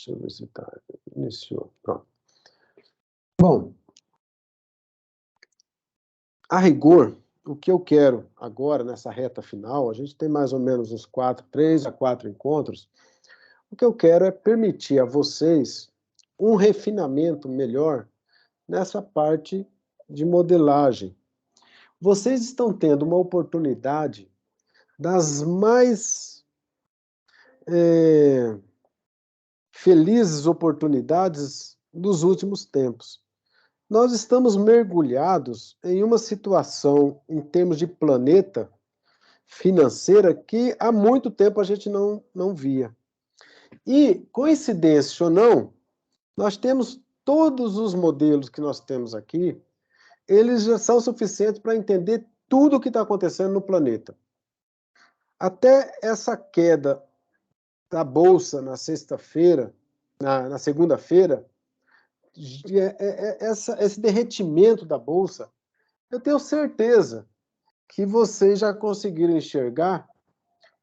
Deixa eu ver se está. Iniciou. Pronto. Bom, a rigor, o que eu quero agora, nessa reta final, a gente tem mais ou menos uns 3 a 4 encontros, o que eu quero é permitir a vocês um refinamento melhor nessa parte de modelagem. Vocês estão tendo uma oportunidade das mais felizes oportunidades dos últimos tempos. Nós estamos mergulhados em uma situação, em termos de planeta financeira, que há muito tempo a gente não via. E, coincidência ou não, nós temos todos os modelos que nós temos aqui, eles já são suficientes para entender tudo o que está acontecendo no planeta. Até essa queda da Bolsa na sexta-feira, na segunda-feira, esse derretimento da Bolsa, eu tenho certeza que vocês já conseguiram enxergar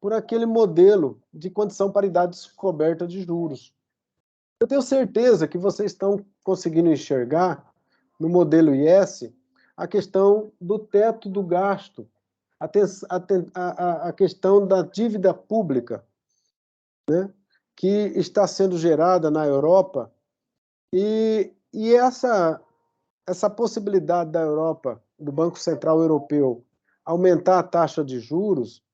por aquele modelo de condição paridade descoberta de juros. Eu tenho certeza que vocês estão conseguindo enxergar no modelo IS a questão do teto do gasto, a questão da dívida pública, né, que está sendo gerada na Europa, e essa possibilidade da Europa, do Banco Central Europeu, aumentar a taxa de juros,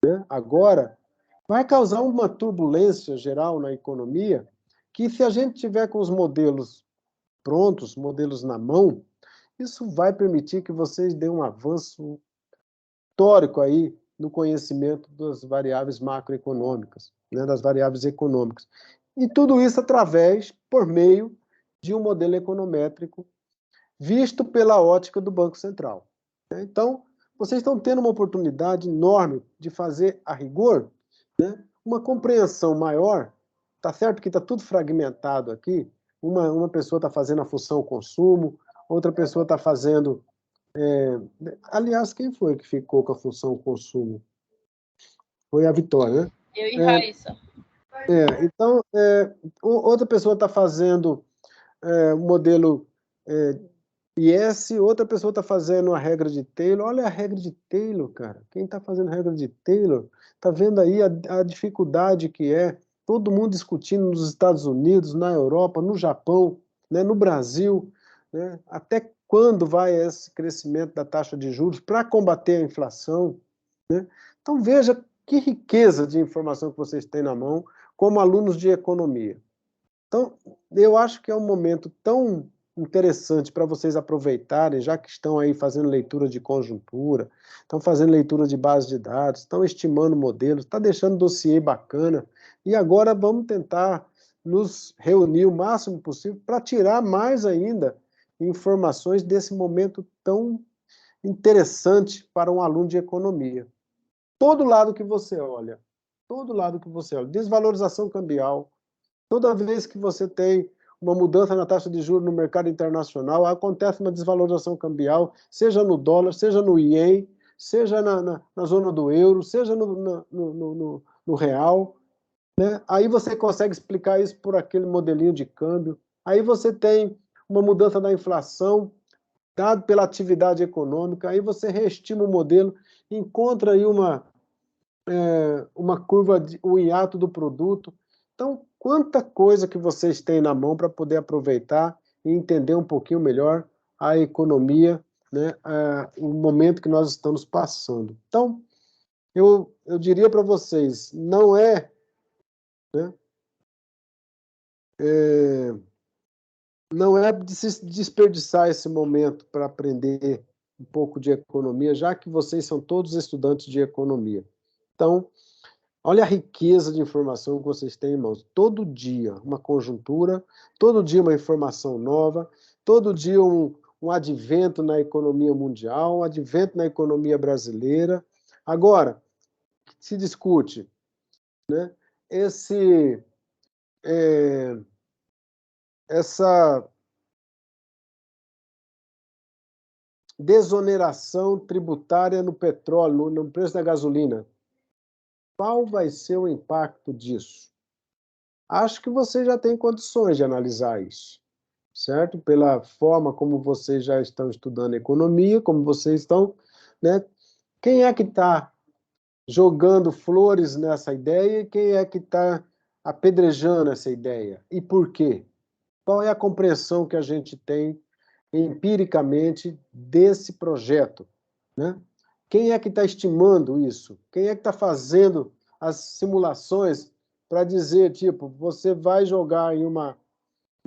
né, agora, vai causar uma turbulência geral na economia, que se a gente tiver com os modelos prontos, modelos na mão, isso vai permitir que vocês deem um avanço histórico aí no conhecimento das variáveis macroeconômicas, né, das variáveis econômicas. E tudo isso por meio de um modelo econométrico visto pela ótica do Banco Central. Então, vocês estão tendo uma oportunidade enorme de fazer, a rigor, né, uma compreensão maior. Tá certo que está tudo fragmentado aqui. Uma pessoa está fazendo a função consumo, outra pessoa está fazendo... aliás, quem foi que ficou com a função consumo? Foi a Vitória, né? Eu e Raíssa. Então, outra pessoa está fazendo o modelo IS, outra pessoa está fazendo a regra de Taylor. Olha a regra de Taylor, cara. Quem está fazendo a regra de Taylor está vendo aí a dificuldade que é. Todo mundo discutindo nos Estados Unidos, na Europa, no Japão, né, no Brasil, né, até quando vai esse crescimento da taxa de juros para combater a inflação, né? Então veja que riqueza de informação que vocês têm na mão como alunos de economia. Então, eu acho que é um momento tão interessante para vocês aproveitarem, já que estão aí fazendo leitura de conjuntura, estão fazendo leitura de base de dados, estão estimando modelos, está deixando dossiê bacana, e agora vamos tentar nos reunir o máximo possível para tirar mais ainda informações desse momento tão interessante para um aluno de economia. Todo lado que você olha, desvalorização cambial, toda vez que você tem uma mudança na taxa de juros no mercado internacional, acontece uma desvalorização cambial, seja no dólar, seja no ien, seja na zona do euro, seja no real, né? Aí você consegue explicar isso por aquele modelinho de câmbio. Aí você tem uma mudança da inflação, dado pela atividade econômica, aí você reestima o modelo, encontra aí uma curva, o hiato do produto. Então, quanta coisa que vocês têm na mão para poder aproveitar e entender um pouquinho melhor a economia, né, o momento que nós estamos passando. Então, eu diria para vocês, não é de se desperdiçar esse momento para aprender um pouco de economia, já que vocês são todos estudantes de economia. Então, olha a riqueza de informação que vocês têm em mãos. Todo dia uma conjuntura, todo dia uma informação nova, todo dia um advento na economia mundial, um advento na economia brasileira. Agora, se discute, né, essa desoneração tributária no petróleo, no preço da gasolina. Qual vai ser o impacto disso? Acho que você já tem condições de analisar isso, certo? Pela forma como vocês já estão estudando economia, como vocês estão, né? Quem é que está jogando flores nessa ideia e quem é que está apedrejando essa ideia? E por quê? Qual é a compreensão que a gente tem empiricamente desse projeto, né? Quem é que está estimando isso? Quem é que está fazendo as simulações para dizer, tipo, você vai jogar em uma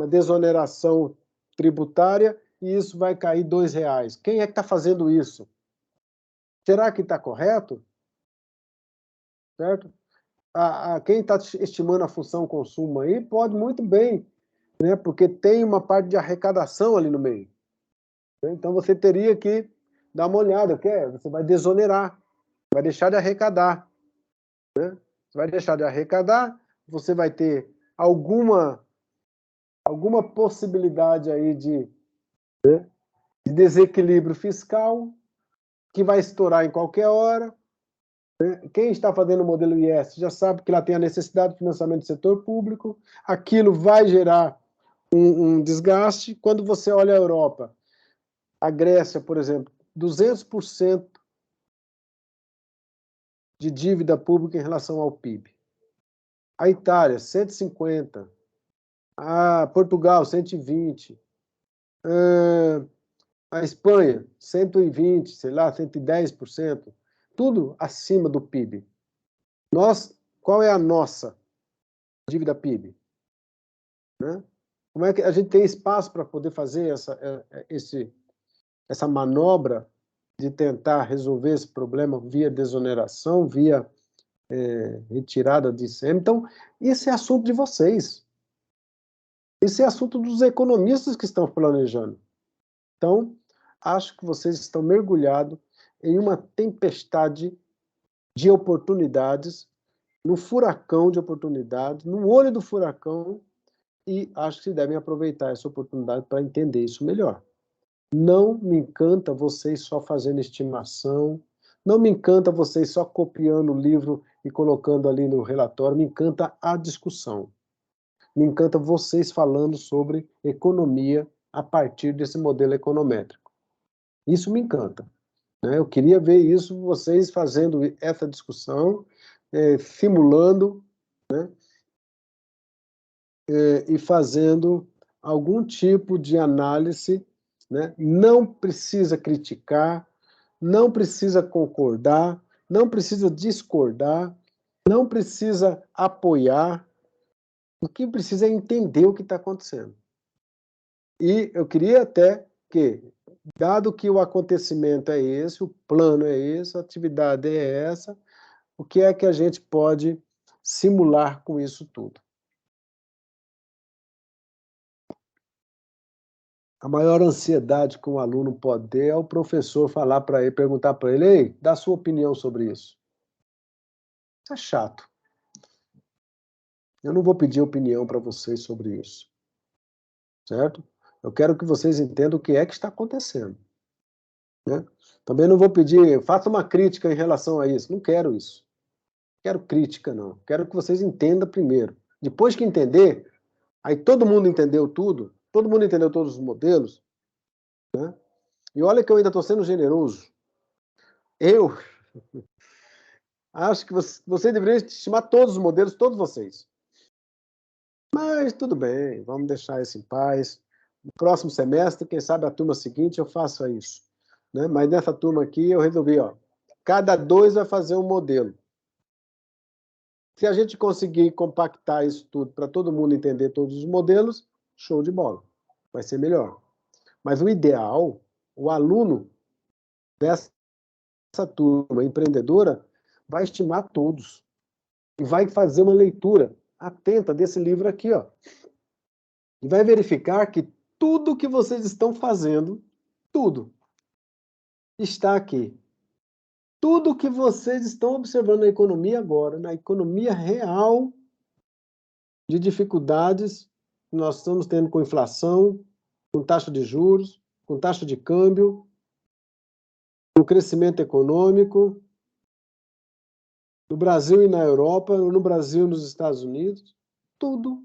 desoneração tributária e isso vai cair R$ 2. Quem é que está fazendo isso? Será que está correto? Certo? Quem está estimando a função consumo aí pode muito bem, né? Porque tem uma parte de arrecadação ali no meio. Então você teria que dar uma olhada, você vai desonerar, vai deixar de arrecadar. Você vai deixar de arrecadar, você vai ter alguma possibilidade aí de desequilíbrio fiscal, que vai estourar em qualquer hora. Quem está fazendo o modelo IS já sabe que lá tem a necessidade de financiamento do setor público, aquilo vai gerar um desgaste. Quando você olha a Europa, a Grécia, por exemplo, 200% de dívida pública em relação ao PIB. A Itália, 150%. A Portugal, 120%. A Espanha, 120%, sei lá, 110%. Tudo acima do PIB. Qual é a nossa dívida PIB? Né? Como é que a gente tem espaço para poder fazer essa manobra de tentar resolver esse problema via desoneração, via retirada de ICM? Então, isso é assunto de vocês. Isso é assunto dos economistas que estão planejando. Então, acho que vocês estão mergulhados em uma tempestade de oportunidades, no furacão de oportunidades, no olho do furacão, e acho que devem aproveitar essa oportunidade para entender isso melhor. Não me encanta vocês só fazendo estimação, não me encanta vocês só copiando o livro e colocando ali no relatório, me encanta a discussão. Me encanta vocês falando sobre economia a partir desse modelo econométrico. Isso me encanta. Né? Eu queria ver isso, vocês fazendo essa discussão, simulando, né? E fazendo algum tipo de análise, né? Não precisa criticar, não precisa concordar, não precisa discordar, não precisa apoiar, o que precisa é entender o que está acontecendo. E eu queria até que, dado que o acontecimento é esse, o plano é esse, a atividade é essa, o que é que a gente pode simular com isso tudo? A maior ansiedade que um aluno pode ter é o professor falar para ele, perguntar para ele, ei, dá sua opinião sobre isso. Isso é chato. Eu não vou pedir opinião para vocês sobre isso. Certo? Eu quero que vocês entendam o que é que está acontecendo. Né? Também não vou pedir, faça uma crítica em relação a isso. Não quero isso. Não quero crítica, não. Quero que vocês entendam primeiro. Depois que entender, aí todo mundo entendeu tudo, todo mundo entendeu todos os modelos, né? E olha que eu ainda estou sendo generoso. Eu acho que você deveria estimar todos os modelos, todos vocês. Mas tudo bem, vamos deixar isso em paz. No próximo semestre, quem sabe a turma seguinte eu faça isso. Né? Mas nessa turma aqui eu resolvi, ó, cada 2 vai fazer um modelo. Se a gente conseguir compactar isso tudo para todo mundo entender todos os modelos, show de bola. Vai ser melhor. Mas o ideal, o aluno dessa turma empreendedora vai estimar todos e vai fazer uma leitura atenta desse livro aqui, ó. E vai verificar que tudo que vocês estão fazendo, tudo, está aqui. Tudo que vocês estão observando na economia agora, na economia real de dificuldades que nós estamos tendo com inflação, com taxa de juros, com taxa de câmbio, com crescimento econômico, no Brasil e na Europa, no Brasil e nos Estados Unidos, tudo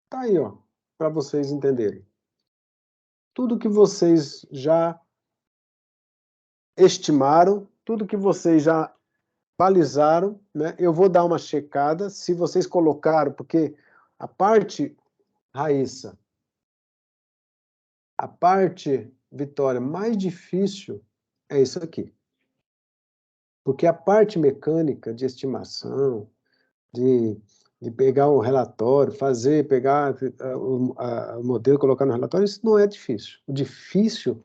está aí, ó, para vocês entenderem. Tudo que vocês já estimaram, tudo que vocês já balizaram, né? Eu vou dar uma checada se vocês colocaram, porque a parte, Raíssa, a parte, Vitória, mais difícil é isso aqui. Porque a parte mecânica de estimação, de pegar um relatório, pegar o modelo, colocar no relatório, isso não é difícil. O difícil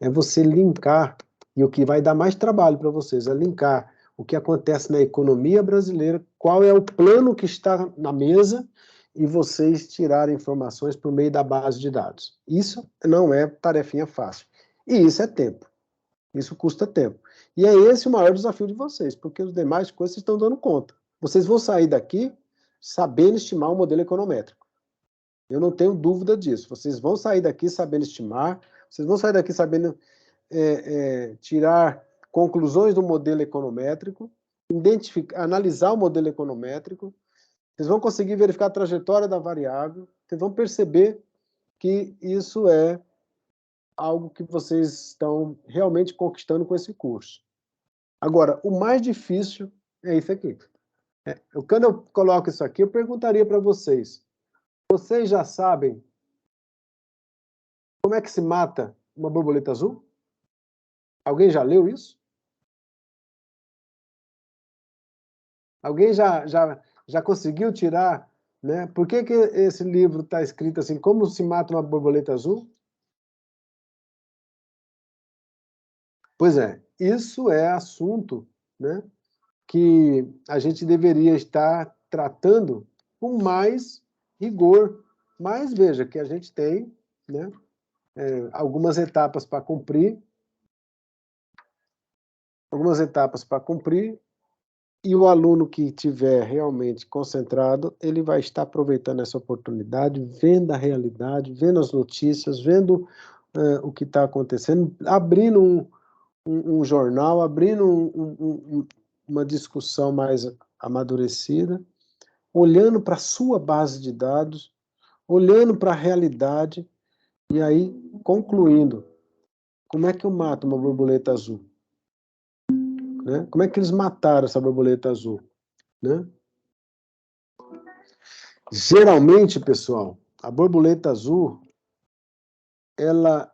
é você linkar, e o que vai dar mais trabalho para vocês, é linkar o que acontece na economia brasileira, qual é o plano que está na mesa, e vocês tirarem informações por meio da base de dados. Isso não é tarefinha fácil. E isso é tempo. Isso custa tempo. E é esse o maior desafio de vocês, porque as demais coisas vocês estão dando conta. Vocês vão sair daqui sabendo estimar o modelo econométrico. Eu não tenho dúvida disso. Vocês vão sair daqui sabendo estimar, vocês vão sair daqui sabendo tirar conclusões do modelo econométrico, analisar o modelo econométrico, vocês vão conseguir verificar a trajetória da variável, vocês vão perceber que isso é algo que vocês estão realmente conquistando com esse curso. Agora, o mais difícil é isso aqui. Quando eu coloco isso aqui, eu perguntaria para vocês, vocês já sabem como é que se mata uma borboleta azul? Alguém já leu isso? Alguém já conseguiu tirar, né? Por que esse livro está escrito assim, como se mata uma borboleta azul? Pois é, isso é assunto, né, que a gente deveria estar tratando com mais rigor. Mas veja que a gente tem, né, algumas etapas para cumprir, e o aluno que estiver realmente concentrado, ele vai estar aproveitando essa oportunidade, vendo a realidade, vendo as notícias, vendo o que está acontecendo, abrindo um jornal, abrindo uma discussão mais amadurecida, olhando para a sua base de dados, olhando para a realidade, e aí concluindo. Como é que eu mato uma borboleta azul? Né? Como é que eles mataram essa borboleta azul? Né? Geralmente, pessoal, a borboleta azul, ela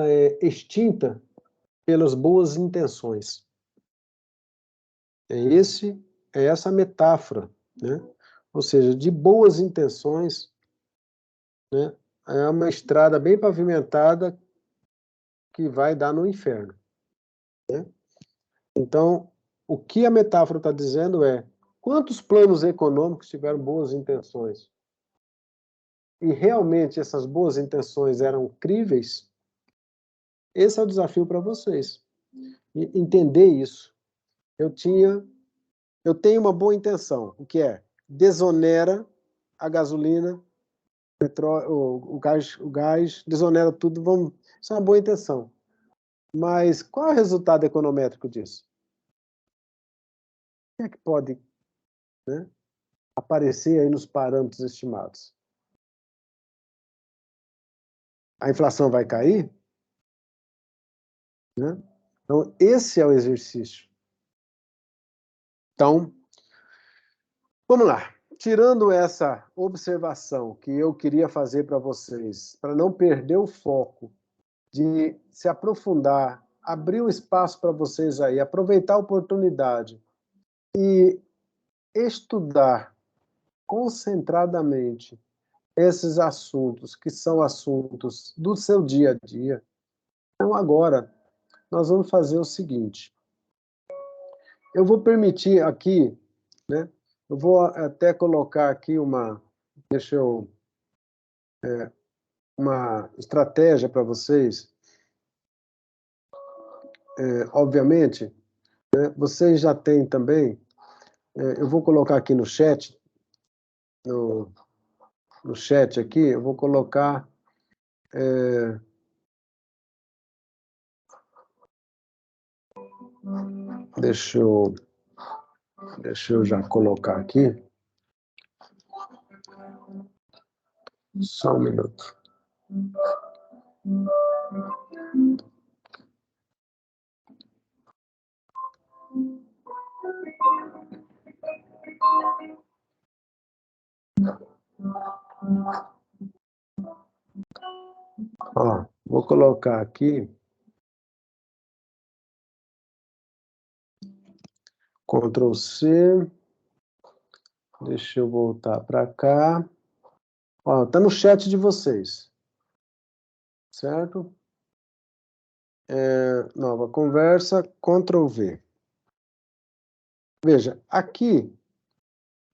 é extinta pelas boas intenções. É essa metáfora, né? Ou seja, de boas intenções, né? É uma estrada bem pavimentada que vai dar no inferno, né? Então, o que a metáfora está dizendo é, quantos planos econômicos tiveram boas intenções? E realmente essas boas intenções eram críveis? Esse é o desafio para vocês. E entender isso. Eu tenho uma boa intenção, o que é? Desonera a gasolina, o gás, desonera tudo, isso é uma boa intenção. Mas qual é o resultado econométrico disso? O que é que pode, né, aparecer aí nos parâmetros estimados? A inflação vai cair? Né? Então, esse é o exercício. Então, vamos lá. Tirando essa observação que eu queria fazer para vocês, para não perder o foco de se aprofundar, abrir um espaço para vocês aí, aproveitar a oportunidade e estudar concentradamente esses assuntos, que são assuntos do seu dia a dia. Então, agora, nós vamos fazer o seguinte. Eu vou permitir aqui, né? Eu vou até colocar aqui uma estratégia para vocês. Obviamente, né, vocês já têm também, eu vou colocar aqui no chat, no chat aqui, eu vou colocar deixa eu Deixa eu já colocar aqui. Só um minuto. Ó, vou colocar aqui. Ctrl C. Deixa eu voltar para cá. Ó, tá no chat de vocês. Certo? Nova conversa, Ctrl V. Veja, aqui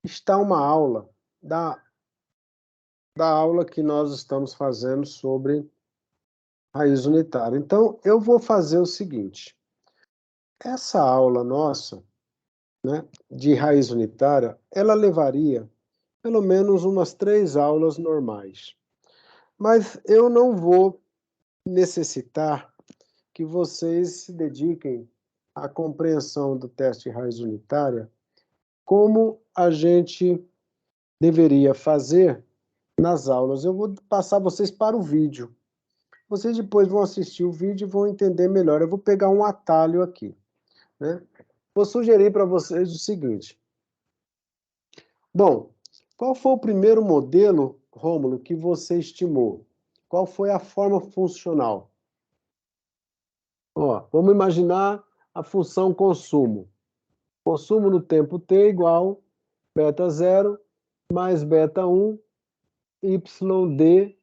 está uma aula da aula que nós estamos fazendo sobre raiz unitária. Então, eu vou fazer o seguinte. Essa aula nossa, né, de raiz unitária, ela levaria pelo menos umas 3 aulas normais. Mas eu não vou necessitar que vocês se dediquem à compreensão do teste de raiz unitária como a gente deveria fazer nas aulas. Eu vou passar vocês para o vídeo. Vocês depois vão assistir o vídeo e vão entender melhor. Eu vou pegar um atalho aqui, né? Vou sugerir para vocês o seguinte. Bom, qual foi o primeiro modelo, Rômulo, que você estimou? Qual foi a forma funcional? Ó, vamos imaginar a função consumo. Consumo no tempo t igual beta 0 mais beta 1, yd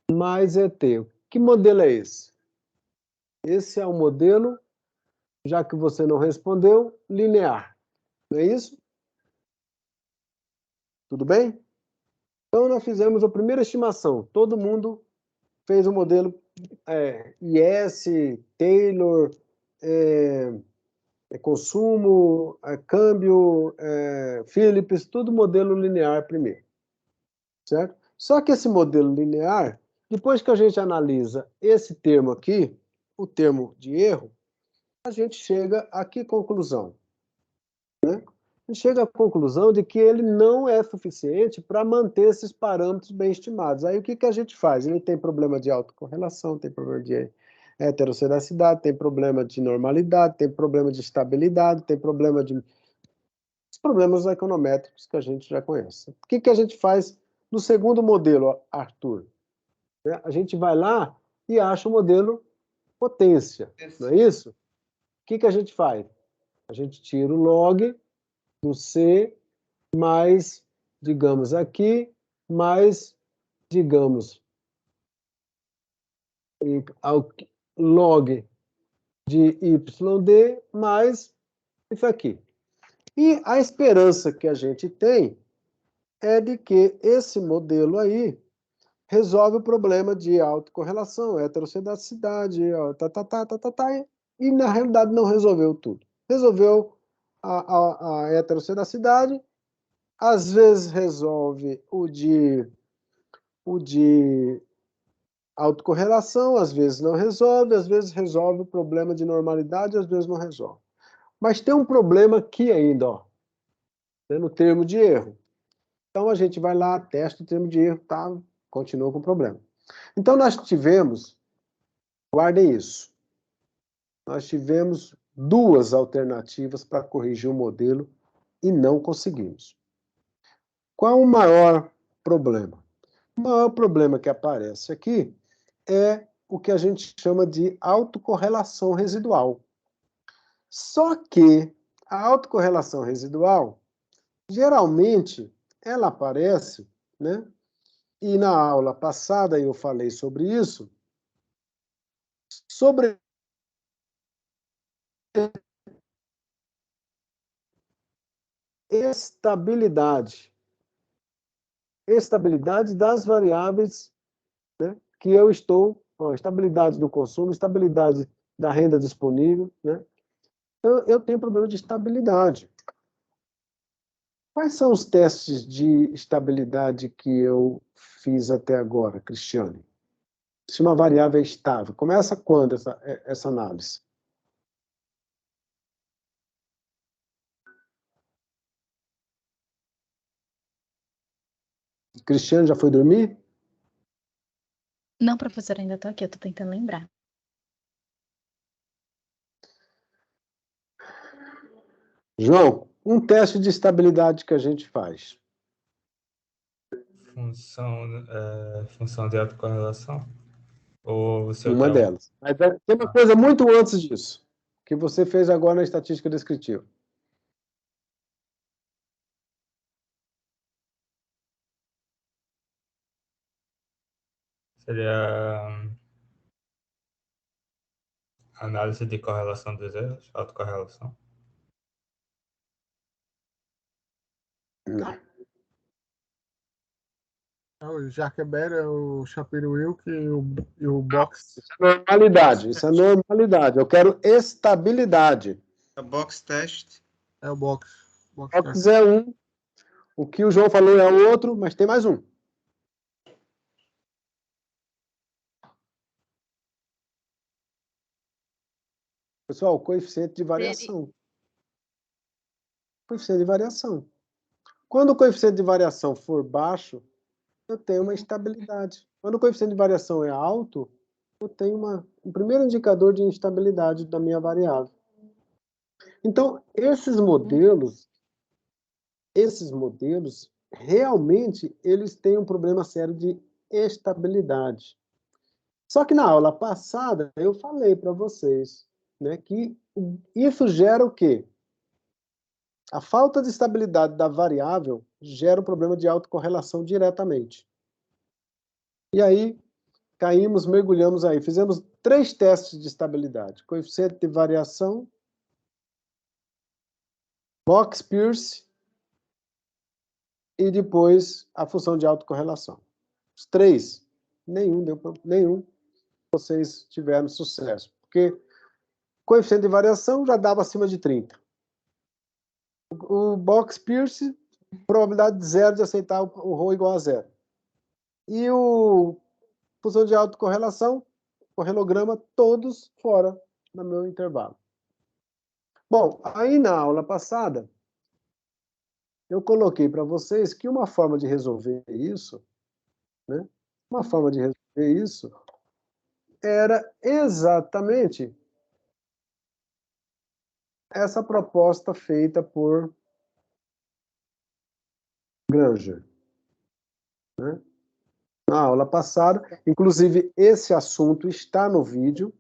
mais et. Que modelo é esse? Esse é o modelo, já que você não respondeu, linear. Não é isso? Tudo bem? Então, nós fizemos a primeira estimação. Todo mundo fez o modelo IS, Taylor, consumo, câmbio, Phillips, tudo modelo linear primeiro. Certo? Só que esse modelo linear, depois que a gente analisa esse termo aqui, o termo de erro, a gente chega a que conclusão? Né? A gente chega à conclusão de que ele não é suficiente para manter esses parâmetros bem estimados. Aí o que a gente faz? Ele tem problema de autocorrelação, tem problema de heterocedacidade, tem problema de normalidade, tem problema de estabilidade, tem problema de... os problemas econométricos que a gente já conhece. O que a gente faz no segundo modelo, Arthur? A gente vai lá e acha o modelo potência, não é isso? O que a gente faz? A gente tira o log do C mais, digamos aqui, mais, digamos, ao log de YD mais isso aqui. E a esperança que a gente tem é de que esse modelo aí resolve o problema de autocorrelação, heterocedacidade, e na realidade não resolveu tudo. Resolveu a heterocedacidade, às vezes resolve o de autocorrelação, às vezes não resolve, às vezes resolve o problema de normalidade, às vezes não resolve. Mas tem um problema aqui ainda, ó, no termo de erro. Então a gente vai lá, testa o termo de erro, tá? Continua com o problema. Então nós tivemos, guardem isso, nós tivemos 2 alternativas para corrigir o modelo e não conseguimos. Qual o maior problema? O maior problema que aparece aqui é o que a gente chama de autocorrelação residual. Só que a autocorrelação residual, geralmente, ela aparece, né? E na aula passada eu falei sobre isso, sobre estabilidade. Estabilidade das variáveis, né, que eu estou, ó, estabilidade do consumo, estabilidade da renda disponível, né? Eu tenho problema de estabilidade. Quais são os testes de estabilidade que eu fiz até agora, Cristiane? Se uma variável é estável, começa quando essa análise? Cristiano já foi dormir? Não, professor, ainda estou aqui, eu estou tentando lembrar. João, um teste de estabilidade que a gente faz. Função de autocorrelação? Ou você Uma quer delas. Mas tem uma coisa muito antes disso, que você fez agora na estatística descritiva. Seria análise de correlação dos erros, autocorrelação? Não. O Jaqueber, o Shapiro-Wilk e o Box. Isso é normalidade. Isso é normalidade. Eu quero estabilidade. É box test. É o Box. Box é um. O que o João falou é o outro, mas tem mais um. Pessoal, coeficiente de variação. Coeficiente de variação. Quando o coeficiente de variação for baixo, eu tenho uma estabilidade. Quando o coeficiente de variação é alto, eu tenho um primeiro indicador de instabilidade da minha variável. Então, esses modelos, realmente, eles têm um problema sério de estabilidade. Só que na aula passada, eu falei para vocês, né, que isso gera o quê? A falta de estabilidade da variável gera um problema de autocorrelação diretamente. E aí, caímos, mergulhamos aí. Fizemos 3 testes de estabilidade. Coeficiente de variação, Box-Pierce e depois a função de autocorrelação. Os 3, nenhum vocês tiveram sucesso. Porque coeficiente de variação já dava acima de 30. O Box-Pierce, probabilidade zero de aceitar o ρ igual a zero. E o função de autocorrelação, correlograma, todos fora do meu intervalo. Bom, aí na aula passada, eu coloquei para vocês que uma forma de resolver isso, né, uma forma de resolver isso era exatamente essa proposta feita por Granger, né? Na aula passada, inclusive esse assunto está no vídeo,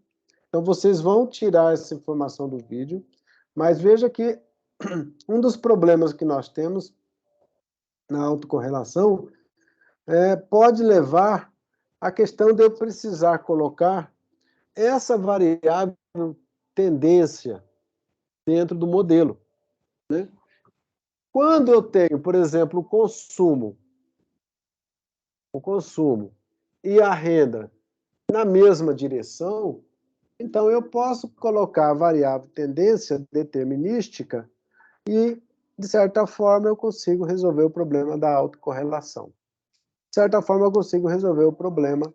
então vocês vão tirar essa informação do vídeo, mas veja que um dos problemas que nós temos na autocorrelação pode levar à questão de eu precisar colocar essa variável tendência dentro do modelo, né? Quando eu tenho, por exemplo, o consumo e a renda na mesma direção, então eu posso colocar a variável tendência determinística e, de certa forma, eu consigo resolver o problema da autocorrelação. De certa forma, eu consigo resolver o problema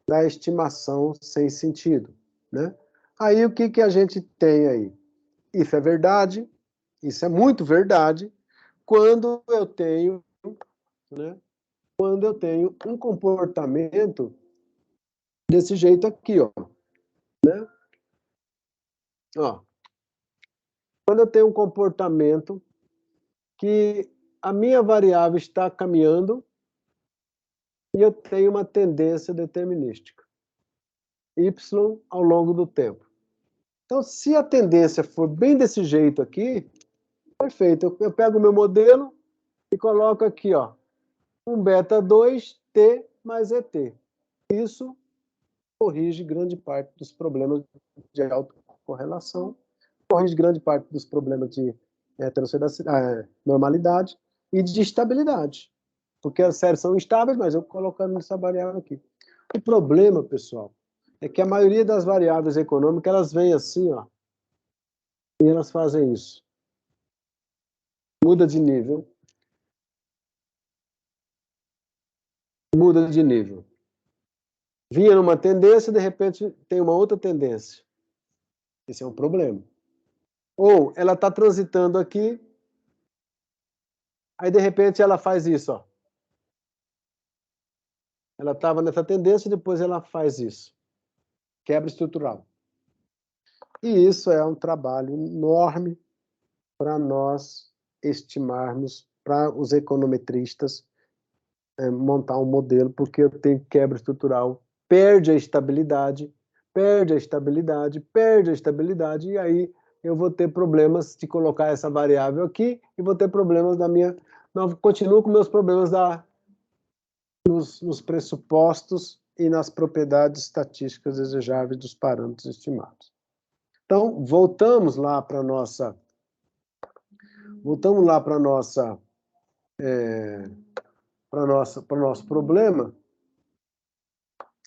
da estimação sem sentido, né? Aí, o que a gente tem aí? Isso é verdade, isso é muito verdade, quando eu tenho, né, um comportamento desse jeito aqui, ó, né? Ó, quando eu tenho um comportamento que a minha variável está caminhando e eu tenho uma tendência determinística, y ao longo do tempo. Então, se a tendência for bem desse jeito aqui, perfeito. Eu pego o meu modelo e coloco aqui, ó, um beta 2, T mais ET. Isso corrige grande parte dos problemas de autocorrelação, corrige grande parte dos problemas de normalidade e de estabilidade. Porque as séries são instáveis, mas eu colocando essa variável aqui. O problema, pessoal, é que a maioria das variáveis econômicas, elas vêm assim, ó, e elas fazem isso. Muda de nível. Muda de nível. Vinha numa tendência, de repente tem uma outra tendência. Esse é um problema. Ou ela está transitando aqui, aí de repente ela faz isso, ó. Ela estava nessa tendência e depois ela faz isso. Quebra estrutural. E isso é um trabalho enorme para nós estimarmos, para os econometristas montar um modelo, porque eu tenho quebra estrutural, perde a estabilidade, perde a estabilidade, perde a estabilidade, e aí eu vou ter problemas de colocar essa variável aqui, e vou ter problemas da minha... Não, continuo com meus problemas nos pressupostos e nas propriedades estatísticas desejáveis dos parâmetros estimados. Então, voltamos lá para nossa... Voltamos lá para nossa... para o nosso problema,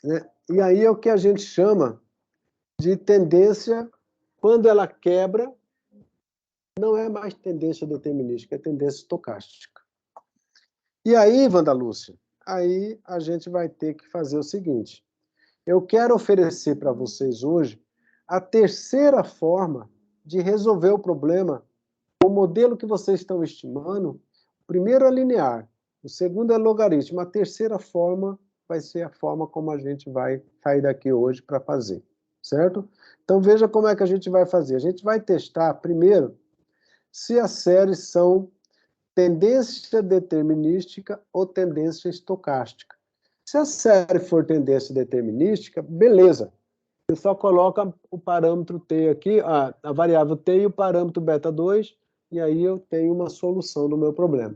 né? E aí é o que a gente chama de tendência, quando ela quebra, não é mais tendência determinística, é tendência estocástica. E aí, Wanda Lúcia, aí a gente vai ter que fazer o seguinte, eu quero oferecer para vocês hoje a terceira forma de resolver o problema, o modelo que vocês estão estimando, o primeiro é linear, o segundo é logaritmo, a terceira forma vai ser a forma como a gente vai sair daqui hoje para fazer, certo? Então veja como é que a gente vai fazer. A gente vai testar primeiro se as séries são tendência determinística ou tendência estocástica. Se a série for tendência determinística, beleza. Você só coloca o parâmetro t aqui, a variável t e o parâmetro beta 2, e aí eu tenho uma solução do meu problema.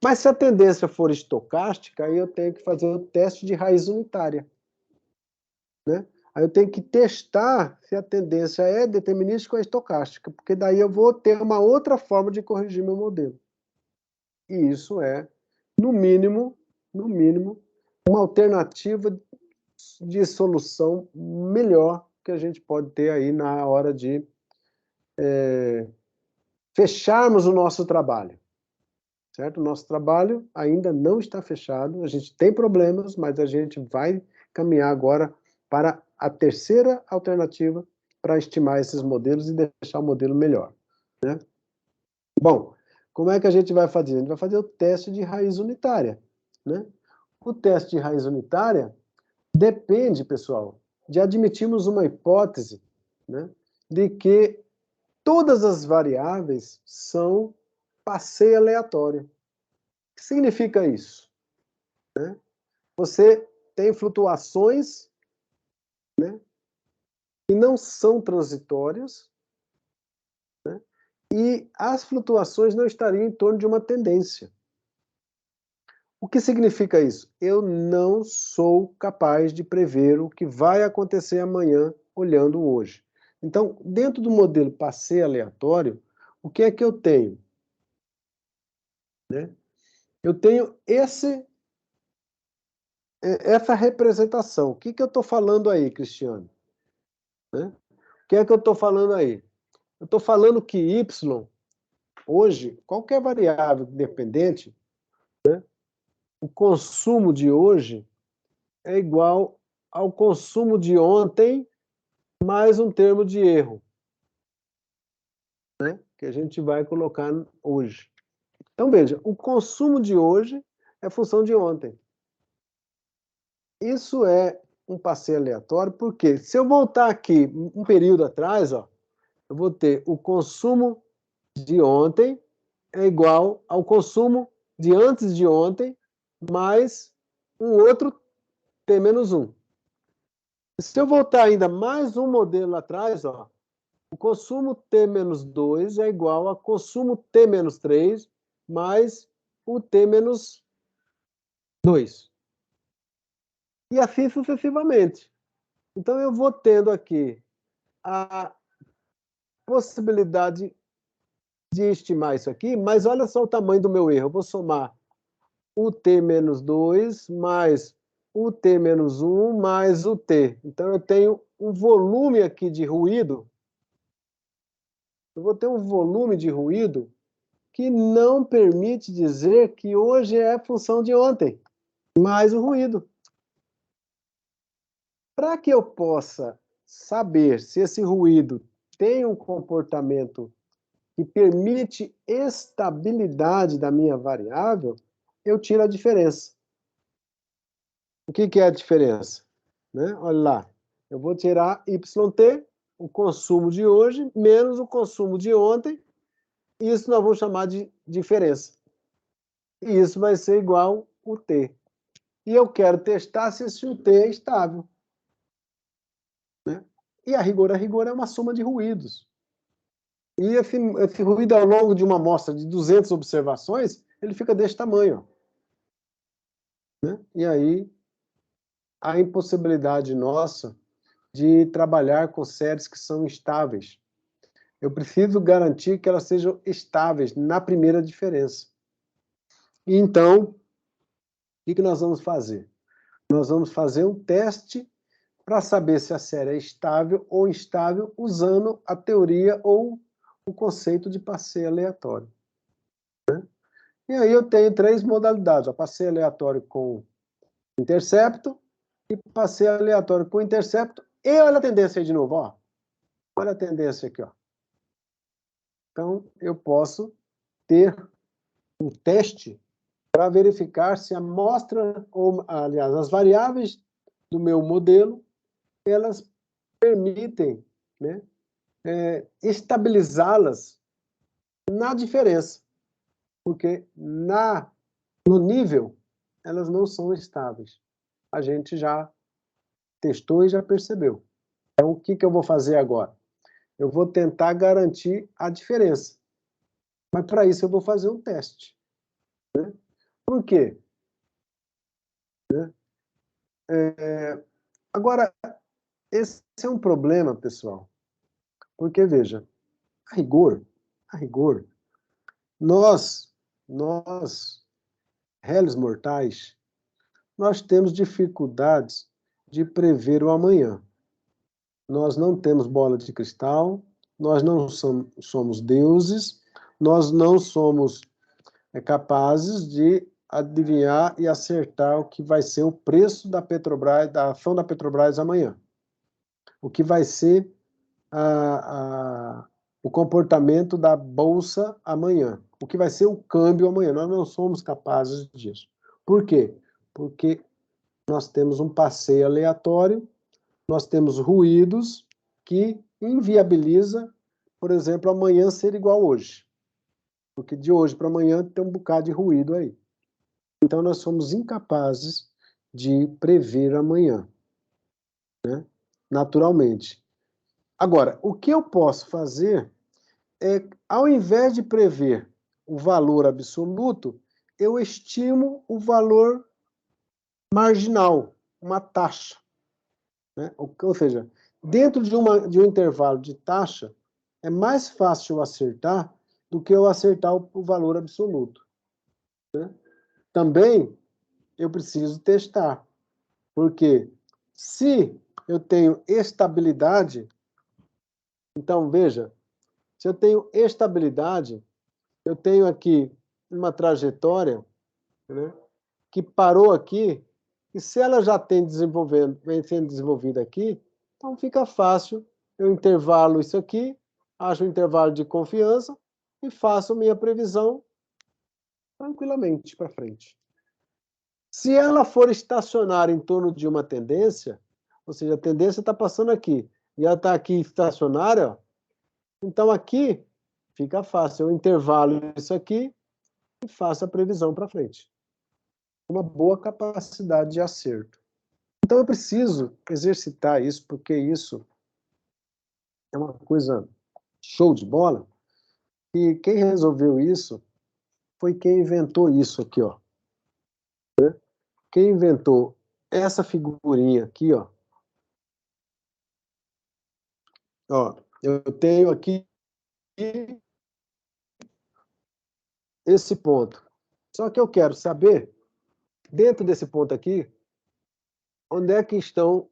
Mas se a tendência for estocástica, aí eu tenho que fazer o teste de raiz unitária, né? Aí eu tenho que testar se a tendência é determinística ou estocástica, porque daí eu vou ter uma outra forma de corrigir meu modelo. E isso é, no mínimo, uma alternativa de solução melhor que a gente pode ter aí na hora de fecharmos o nosso trabalho. Certo? O nosso trabalho ainda não está fechado, a gente tem problemas, mas a gente vai caminhar agora para a terceira alternativa para estimar esses modelos e deixar o modelo melhor, né? Bom, como é que a gente vai fazer? A gente vai fazer o teste de raiz unitária, né? O teste de raiz unitária depende, pessoal, de admitirmos uma hipótese, né, de que todas as variáveis são passeio aleatório. O que significa isso? Né? Você tem flutuações, né, que não são transitórias, né, e as flutuações não estariam em torno de uma tendência. O que significa isso? Eu não sou capaz de prever o que vai acontecer amanhã olhando hoje. Então, dentro do modelo passeio aleatório, o que é que eu tenho? Né? Eu tenho essa representação. O que eu estou falando aí, Cristiano? Né? O que é que eu estou falando aí? Eu estou falando que y, hoje, qualquer variável independente, né, o consumo de hoje é igual ao consumo de ontem mais um termo de erro, né, que a gente vai colocar hoje. Então, veja, o consumo de hoje é função de ontem. Isso é um passeio aleatório, porque se eu voltar aqui um período atrás, ó, eu vou ter o consumo de ontem é igual ao consumo de antes de ontem mais um outro T menos 1. Se eu voltar ainda mais um modelo atrás, ó, o consumo T menos 2 é igual a consumo T menos 3 mais o T menos 2. E assim sucessivamente. Então, eu vou tendo aqui a possibilidade de estimar isso aqui, mas olha só o tamanho do meu erro. Eu vou somar o T menos 2 mais o T menos 1 mais o T. Então, eu tenho um volume aqui de ruído. Eu vou ter um volume de ruído que não permite dizer que hoje é função de ontem, mais o ruído. Para que eu possa saber se esse ruído tem um comportamento que permite estabilidade da minha variável, eu tiro a diferença. O que é a diferença? Né? Olha lá, eu vou tirar YT, o consumo de hoje, menos o consumo de ontem, e isso nós vamos chamar de diferença. E isso vai ser igual o T. E eu quero testar se esse UT é estável. Né? E a rigor é uma soma de ruídos. E esse ruído, ao longo de uma amostra de 200 observações, ele fica desse tamanho. Né? E aí, a impossibilidade nossa de trabalhar com séries que são estáveis. Eu preciso garantir que elas sejam estáveis na primeira diferença. E então, o que nós vamos fazer? Nós vamos fazer um teste para saber se a série é estável ou instável usando a teoria ou o conceito de passeio aleatório. Né? E aí eu tenho 3 modalidades: a passeio aleatório com intercepto e passeio aleatório com intercepto. E olha a tendência aí de novo, ó. Olha a tendência aqui, ó. Então, eu posso ter um teste para verificar se a amostra, ou, aliás, as variáveis do meu modelo, elas permitem, né, estabilizá-las na diferença, porque no nível elas não são estáveis. A gente já testou e já percebeu. Então, o que eu vou fazer agora? Eu vou tentar garantir a diferença. Mas, para isso, eu vou fazer um teste. Né? Por quê? Né? Agora, esse é um problema, pessoal, porque, veja, a rigor, nós, réis mortais, nós temos dificuldades de prever o amanhã. Nós não temos bola de cristal, nós não somos deuses, nós não somos capazes de adivinhar e acertar o que vai ser o preço da Petrobras, da ação da Petrobras amanhã. O que vai ser o comportamento da Bolsa amanhã. O que vai ser o câmbio amanhã. Nós não somos capazes disso. Por quê? Porque nós temos um passeio aleatório, nós temos ruídos que inviabiliza, por exemplo, amanhã ser igual hoje. Porque de hoje para amanhã tem um bocado de ruído aí. Então, nós somos incapazes de prever amanhã, né? Naturalmente. Agora, o que eu posso fazer é, ao invés de prever o valor absoluto, eu estimo o valor marginal, uma taxa. Né? Ou seja, dentro de um intervalo de taxa, é mais fácil eu acertar do que eu acertar o valor absoluto. Né? Também eu preciso testar, porque se eu tenho estabilidade, então veja, se eu tenho estabilidade, eu tenho aqui uma trajetória, né, que parou aqui, e se ela já vem sendo desenvolvida aqui, então fica fácil, eu intervalo isso aqui, acho um intervalo de confiança e faço minha previsão tranquilamente para frente. Se ela for estacionar em torno de uma tendência, ou seja, a tendência está passando aqui, e ela está aqui estacionária, então aqui fica fácil, eu intervalo isso aqui e faço a previsão para frente. Uma boa capacidade de acerto. Então eu preciso exercitar isso, porque isso é uma coisa show de bola, e quem resolveu isso foi quem inventou isso aqui, ó. Quem inventou essa figurinha aqui, ó. Ó, eu tenho aqui esse ponto. Só que eu quero saber, dentro desse ponto aqui, onde é que estão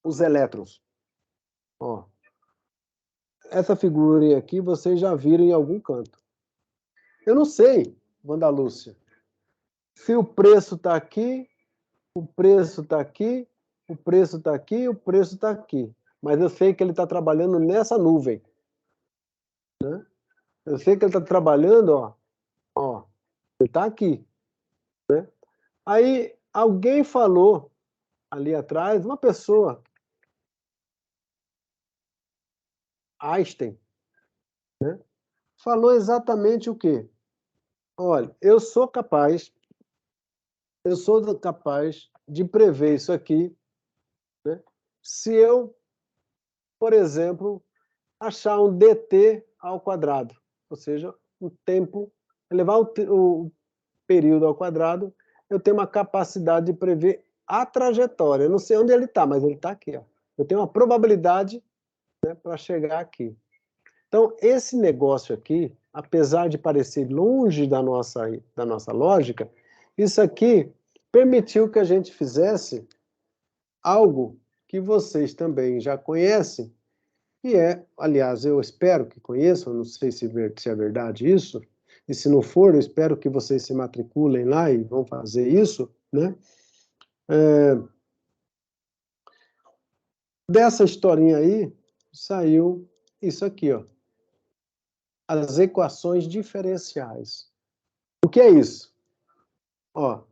os elétrons. Ó, essa figurinha aqui vocês já viram em algum canto. Eu não sei, Wanda Lúcia, se o preço está aqui, o preço está aqui, o preço está aqui, o preço está aqui. Mas eu sei que ele está trabalhando nessa nuvem. Né? Eu sei que ele está trabalhando, ó, ele está aqui. Né? Aí alguém falou ali atrás, uma pessoa, Einstein, né, falou exatamente o quê? Olha, eu sou capaz de prever isso aqui, né, se eu, por exemplo, achar um dt ao quadrado, ou seja, o tempo, elevar o período ao quadrado, eu tenho uma capacidade de prever a trajetória. Eu não sei onde ele está, mas ele está aqui. Ó. Eu tenho uma probabilidade, né, para chegar aqui. Então, esse negócio aqui, apesar de parecer longe da nossa lógica, isso aqui permitiu que a gente fizesse algo que vocês também já conhecem, que é, aliás, eu espero que conheçam, não sei se é verdade isso, e se não for, eu espero que vocês se matriculem lá e vão fazer isso, né? Dessa historinha aí, saiu isso aqui, ó. As equações diferenciais. O que é isso? Ó,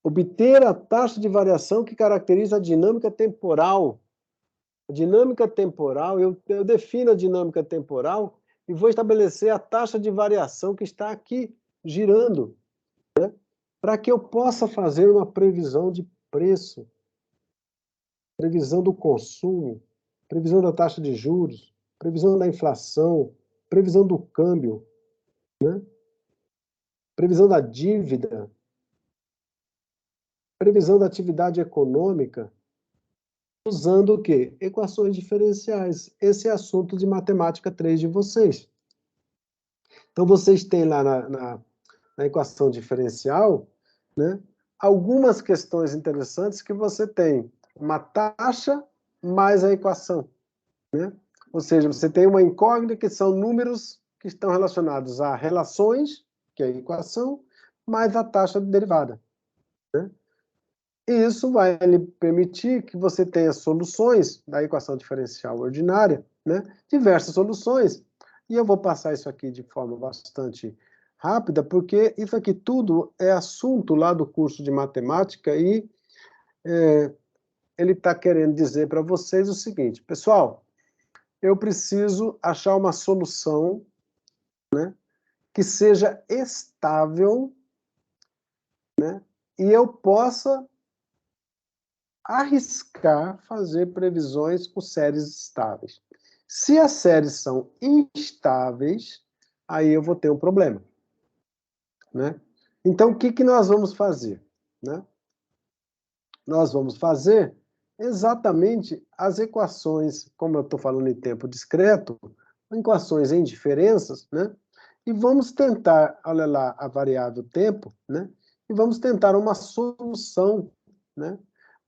obter a taxa de variação que caracteriza a dinâmica temporal. A dinâmica temporal, eu defino a dinâmica temporal e vou estabelecer a taxa de variação que está aqui girando, né? Para que eu possa fazer uma previsão de preço, previsão do consumo, previsão da taxa de juros, previsão da inflação, previsão do câmbio, né? Previsão da dívida, previsão da atividade econômica, usando o quê? Equações diferenciais. Esse é assunto de matemática 3 de vocês. Então, vocês têm lá na equação diferencial, né, algumas questões interessantes que você tem uma taxa mais a equação, né? Ou seja, você tem uma incógnita que são números que estão relacionados a relações, que é a equação, mais a taxa de derivada, né? E isso vai lhe permitir que você tenha soluções da equação diferencial ordinária, né? Diversas soluções. E eu vou passar isso aqui de forma bastante rápida, porque isso aqui tudo é assunto lá do curso de matemática e ele está querendo dizer para vocês o seguinte, pessoal, eu preciso achar uma solução, né, que seja estável, né, e eu possa arriscar fazer previsões com séries estáveis. Se as séries são instáveis, aí eu vou ter um problema, né? Então, o que nós vamos fazer, né? Nós vamos fazer exatamente as equações, como eu estou falando em tempo discreto, equações em diferenças, né? E vamos tentar, olha lá, a variável tempo, né? E vamos tentar uma solução, né,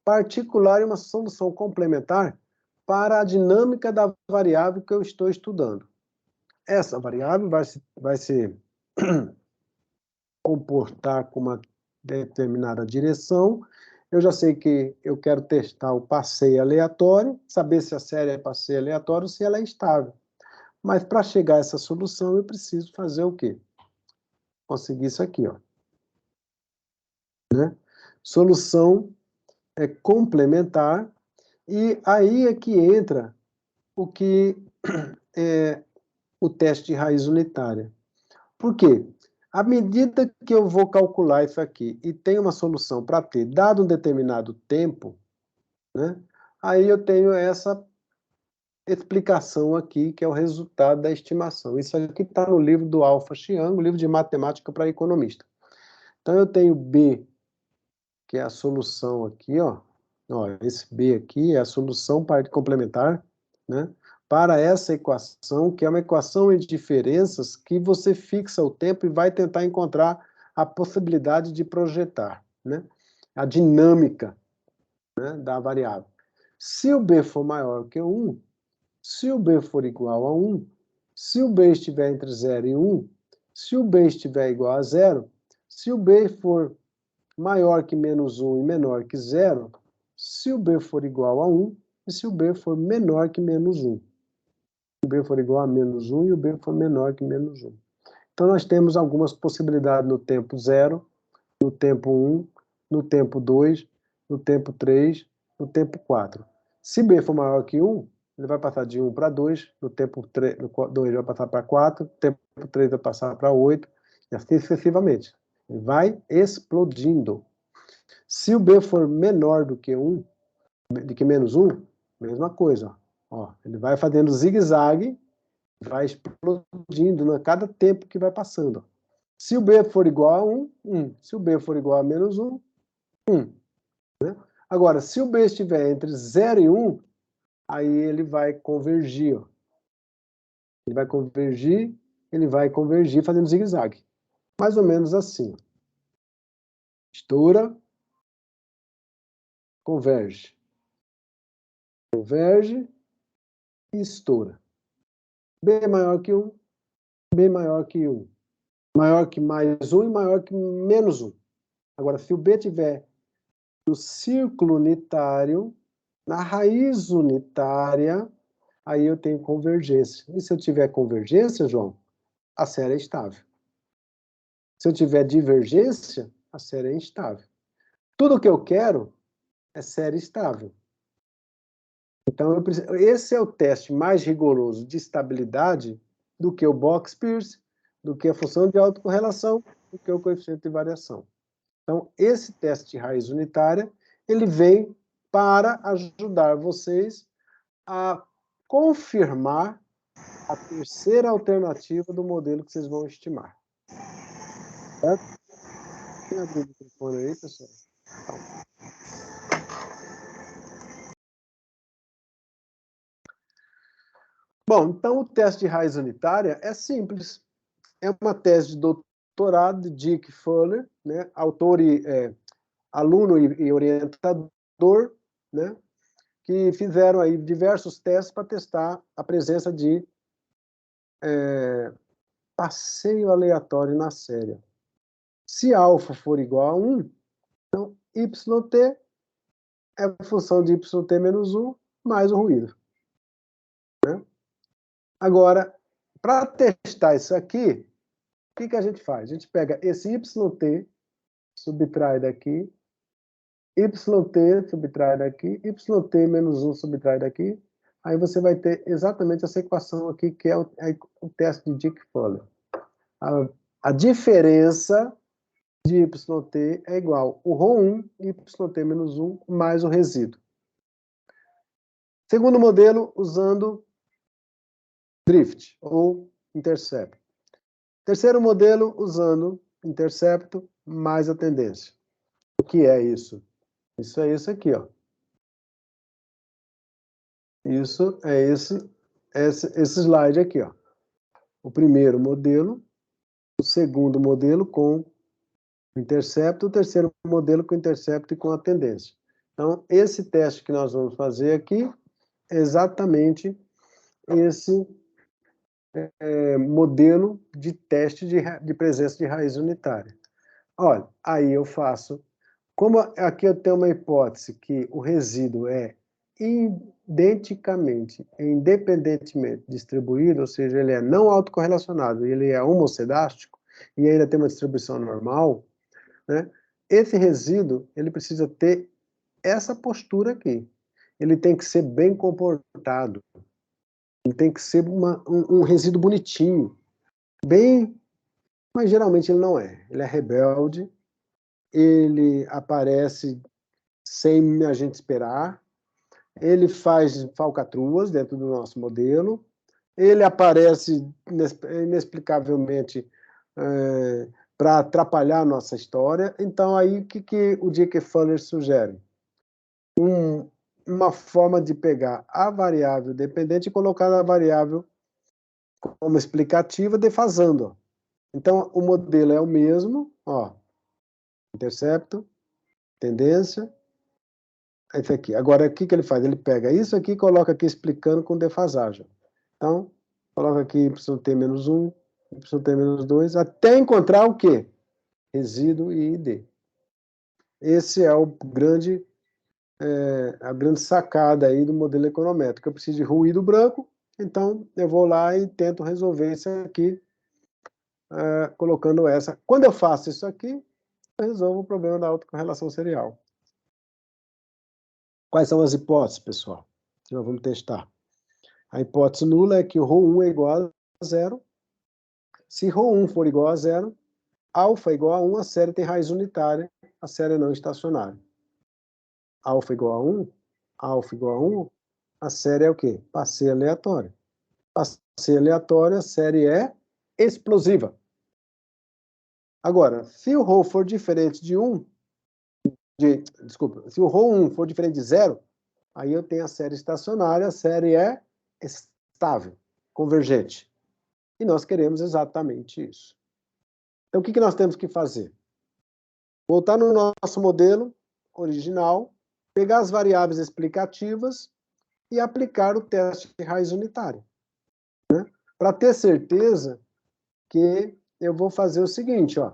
particular e uma solução complementar para a dinâmica da variável que eu estou estudando. Essa variável vai se comportar com uma determinada direção. Eu já sei que eu quero testar o passeio aleatório, saber se a série é passeio aleatório ou se ela é estável. Mas para chegar a essa solução, eu preciso fazer o quê? Conseguir isso aqui, ó. Né? Solução complementar, e aí é que entra o que é o teste de raiz unitária. Por quê? À medida que eu vou calcular isso aqui e tem uma solução para ter, dado um determinado tempo, né, aí eu tenho essa explicação aqui, que é o resultado da estimação. Isso aqui está no livro do Alpha Chiang, livro de matemática para economista. Então, eu tenho B, que é a solução aqui, ó. Ó, esse B aqui é a solução complementar, né, para essa equação, que é uma equação em diferenças que você fixa o tempo e vai tentar encontrar a possibilidade de projetar, né, a dinâmica, né, da variável. Se o B for maior que 1, se o B for igual a 1, se o B estiver entre 0 e 1, se o B estiver igual a 0, se o B for maior que menos 1 e menor que 0, se o B for igual a 1 e se o B for menor que menos 1. Se o B for igual a menos 1 e o B for menor que menos 1. Então, nós temos algumas possibilidades no tempo 0, no tempo 1, no tempo 2, no tempo 3, no tempo 4. Se B for maior que 1, ele vai passar de 1 para 2, no tempo 3, no 2 vai passar para 4, no tempo 3 vai passar para 8, e assim sucessivamente. Ele vai explodindo. Se o B for menor do que 1, do que menos 1, mesma coisa. Ó, ele vai fazendo zigue-zague, vai explodindo a cada tempo que vai passando. Se o B for igual a 1, 1. Se o B for igual a menos 1, 1. Né? Agora, se o B estiver entre 0 e 1, aí ele vai convergir. Ó. Ele vai convergir fazendo zigue-zague. Mais ou menos assim. Ó. Estoura, converge. Converge e estoura. B maior que 1, B maior que 1. Maior que mais 1 e maior que menos 1. Agora, se o B tiver no círculo unitário, na raiz unitária, aí eu tenho convergência. E se eu tiver convergência, João, a série é estável. Se eu tiver divergência, a série é instável. Tudo que eu quero é série estável. Então, esse é o teste mais rigoroso de estabilidade do que o Box-Pierce, do que a função de autocorrelação, do que o coeficiente de variação. Então, esse teste de raiz unitária, ele vem para ajudar vocês a confirmar a terceira alternativa do modelo que vocês vão estimar. Certo? Tem abrir o microfone aí, pessoal? Bom, então o teste de raiz unitária é simples. É uma tese de doutorado de Dick Fuller, né? Autor e aluno e orientador, né? Que fizeram aí diversos testes para testar a presença de passeio aleatório na série. Se alfa for igual a 1, então yt é a função de yt menos 1 mais o ruído. Né? Agora, para testar isso aqui, o que a gente faz? A gente pega esse yt, subtrai daqui, yt subtrai daqui, yt menos 1 subtrai daqui, aí você vai ter exatamente essa equação aqui, que é o teste de Dick Fuller. A diferença de yt é igual o ρ1, yt menos 1, mais o resíduo. Segundo modelo, usando drift, ou intercepto. Terceiro modelo, usando intercepto, mais a tendência. O que é isso? Isso é isso aqui, ó. Isso é esse slide aqui, ó. O primeiro modelo, o segundo modelo com intercepto, o terceiro modelo com intercepto e com a tendência. Então, esse teste que nós vamos fazer aqui é exatamente esse modelo de teste de presença de raiz unitária. Olha, aí eu faço... Como aqui eu tenho uma hipótese que o resíduo é independentemente distribuído, ou seja, ele é não autocorrelacionado, ele é homocedástico, e ainda tem uma distribuição normal, né? Esse resíduo, ele precisa ter essa postura aqui. Ele tem que ser bem comportado. Ele tem que ser um resíduo bonitinho. Bem... Mas geralmente ele não é. Ele é rebelde, ele aparece sem a gente esperar, ele faz falcatruas dentro do nosso modelo, ele aparece inexplicavelmente para atrapalhar a nossa história. Então, aí, o que o Dick Fuller sugere? Uma forma de pegar a variável dependente e colocar a variável como explicativa, defasando. Então, o modelo é o mesmo, ó, intercepto, tendência, esse aqui. Agora, o que ele faz? Ele pega isso aqui e coloca aqui explicando com defasagem. Então, coloca aqui yt menos 1, yt menos 2, até encontrar o quê? Resíduo e ID. Esse é o a grande sacada aí do modelo econométrico. Eu preciso de ruído branco, então eu vou lá e tento resolver isso aqui, colocando essa. Quando eu faço isso aqui, eu resolvo o problema da autocorrelação serial. Quais são as hipóteses, pessoal? Que nós vamos testar. A hipótese nula é que o ρ1 é igual a zero. Se ρ1 for igual a zero, alfa igual a 1, a série tem raiz unitária, a série é não estacionária. Alfa igual a 1, alfa igual a 1, a série é o quê? Passeio aleatório. Passeio aleatório, a série é explosiva. Agora, se o ρ for diferente de 1, desculpa, se o ρ1 for diferente de 0, aí eu tenho a série estacionária, a série é estável, convergente. E nós queremos exatamente isso. Então, o que nós temos que fazer? Voltar no nosso modelo original, pegar as variáveis explicativas e aplicar o teste de raiz unitária. Né? Para ter certeza que eu vou fazer o seguinte, ó.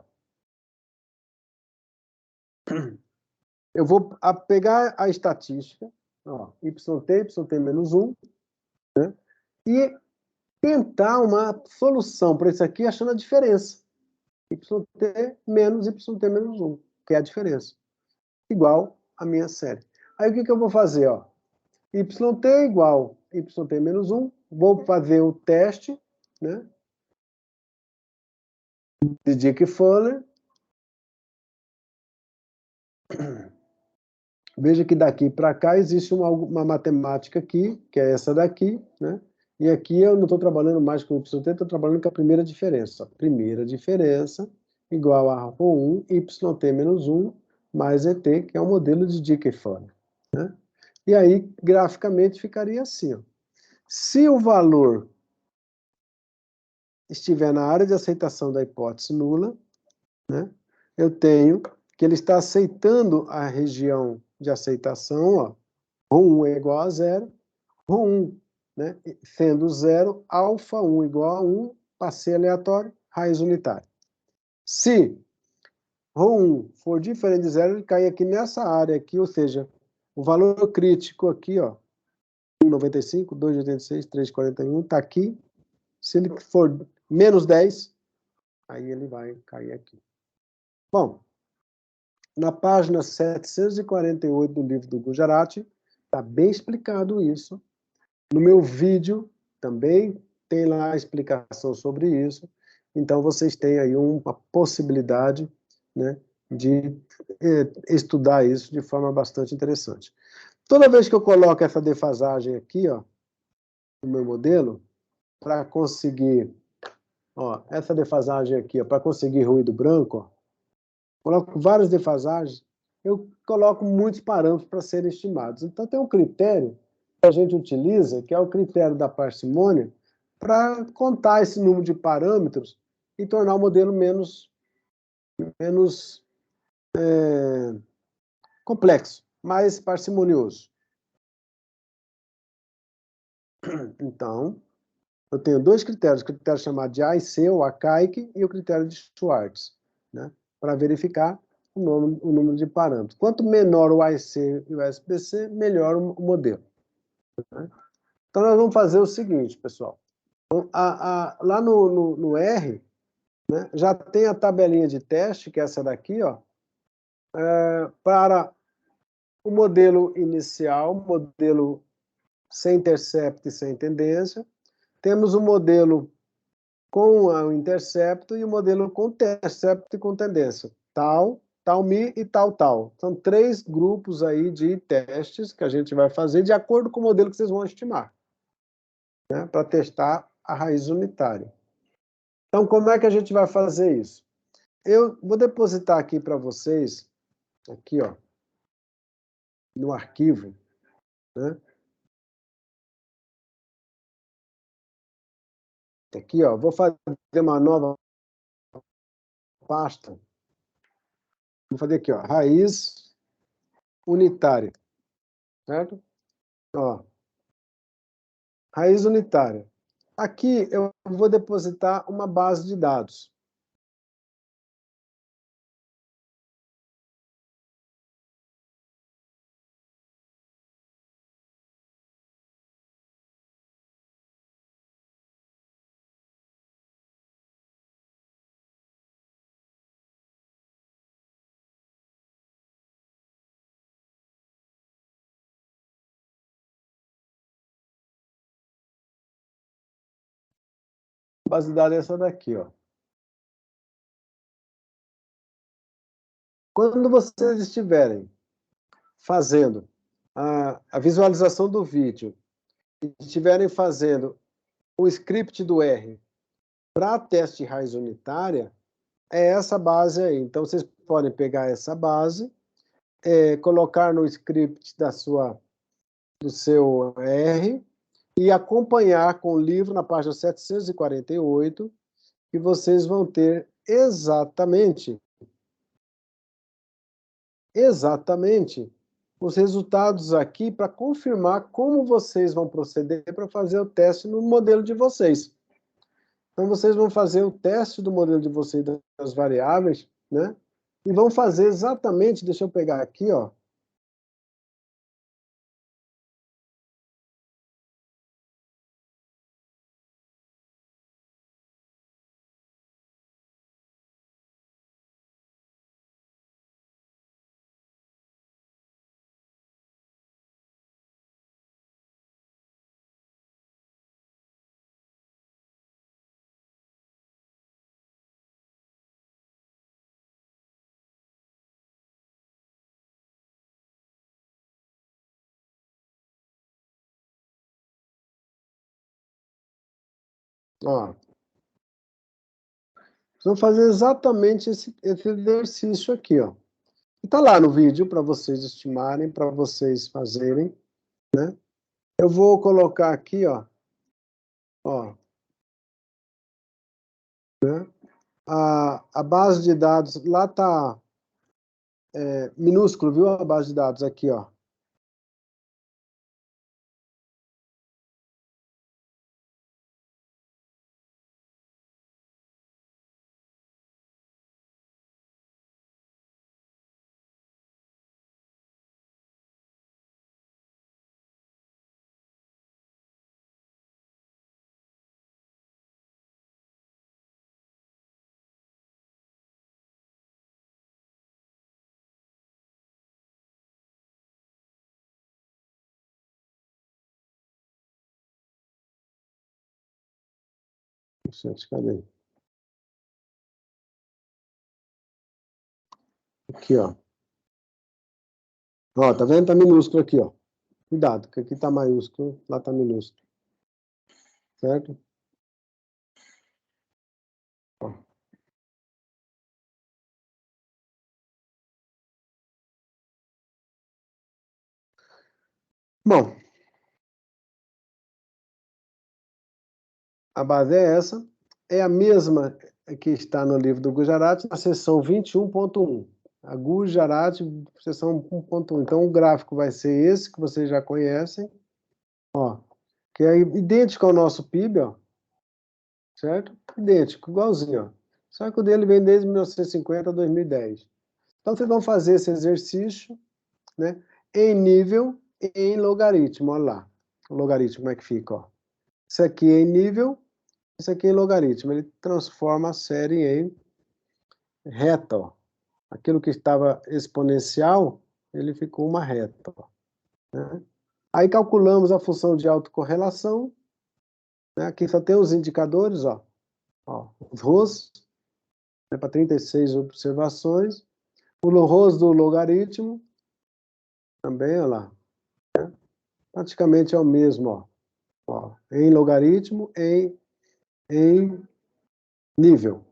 Eu vou pegar a estatística, ó, yt menos 1, né? E tentar uma solução para isso aqui achando a diferença. Yt menos yt menos 1, que é a diferença. Igual a minha série. Aí o que eu vou fazer? Ó? Yt igual yt menos 1. Vou fazer o teste, né, de Dickey-Fuller. Veja que daqui para cá existe uma matemática aqui, que é essa daqui, né? E aqui eu não estou trabalhando mais com yt, estou trabalhando com a primeira diferença. Primeira diferença igual a ρ1, yt menos 1, mais et, que é o modelo de Dickey-Fuller. Né? E aí, graficamente, ficaria assim. Ó. Se o valor estiver na área de aceitação da hipótese nula, né, eu tenho que ele está aceitando a região de aceitação, ó, ρ1 é igual a zero, ρ1, né, sendo zero, alfa 1 igual a 1, passeio aleatório, raiz unitária. Se ρ1 for diferente de zero, ele cai aqui nessa área aqui, ou seja, o valor crítico aqui, ó, 1,95, 2,86, 3,41, está aqui. Se ele for menos 10, aí ele vai cair aqui. Bom, na página 748 do livro do Gujarati, está bem explicado isso. No meu vídeo também tem lá a explicação sobre isso. Então, vocês têm aí uma possibilidade, né, de estudar isso de forma bastante interessante. Toda vez que eu coloco essa defasagem aqui, ó, no meu modelo, para conseguir, ó, essa defasagem aqui, para conseguir ruído branco, ó, coloco várias defasagens, eu coloco muitos parâmetros para serem estimados. Então, tem um critério que a gente utiliza, que é o critério da parcimônia, para contar esse número de parâmetros e tornar o modelo menos complexo, mais parcimonioso. Então, eu tenho dois critérios, o critério chamado de AIC, ou ACAIC, e o critério de Schwartz, né, para verificar o número de parâmetros. Quanto menor o AIC e o SBC, melhor o modelo. Né? Então, nós vamos fazer o seguinte, pessoal. Então, lá no R, né, já tem a tabelinha de teste, que é essa daqui, ó, para o modelo inicial, modelo sem intercepto e sem tendência. Temos o modelo com o intercepto e o modelo com intercepto e com tendência. Tal, tal mi e tal, tal. São três grupos aí de testes que a gente vai fazer de acordo com o modelo que vocês vão estimar, né, para testar a raiz unitária. Então, como é que a gente vai fazer isso? Eu vou depositar aqui para vocês, aqui, ó, no arquivo, né? Aqui, ó, vou fazer uma nova pasta. Vou fazer aqui, ó, raiz unitária, certo? Ó, raiz unitária. Aqui eu vou depositar uma base de dados. base de dados é essa daqui, ó. Quando vocês estiverem fazendo a visualização do vídeo e estiverem fazendo o script do R para teste de raiz unitária, é essa base aí. Então, vocês podem pegar essa base, colocar no script do seu R e acompanhar com o livro na página 748, que vocês vão ter exatamente os resultados aqui para confirmar como vocês vão proceder para fazer o teste no modelo de vocês. Então, vocês vão fazer o teste do modelo de vocês das variáveis, né? E vão fazer exatamente, deixa eu pegar aqui, ó. Ó. Vão fazer exatamente esse exercício aqui, ó. Está lá no vídeo para vocês estimarem, para vocês fazerem, né? Eu vou colocar aqui, ó, né? A base de dados, lá está minúsculo, viu? A base de dados aqui, ó. Gente, cadê? Aqui, ó. Ó, tá vendo? Tá minúsculo aqui, ó. Cuidado, que aqui tá maiúsculo, lá tá minúsculo. Certo? Ó. Bom, a base é essa. É a mesma que está no livro do Gujarati, na seção 21.1. A Gujarati, seção 1.1. Então, o gráfico vai ser esse, que vocês já conhecem, ó, que é idêntico ao nosso PIB, ó, certo? Idêntico, igualzinho, ó. Só que o dele vem desde 1950 a 2010. Então, vocês vão fazer esse exercício, né, em nível e em logaritmo, olha lá. O logaritmo, como é que fica, ó. Isso aqui é em nível, isso aqui é em logaritmo. Ele transforma a série em reta, ó. Aquilo que estava exponencial, ele ficou uma reta, ó, né? Aí calculamos a função de autocorrelação, né? Aqui só tem os indicadores, ó, os ROS, né, para 36 observações, o ROS do logaritmo, também, olha lá, né? Praticamente é o mesmo, ó, em logaritmo, em nível.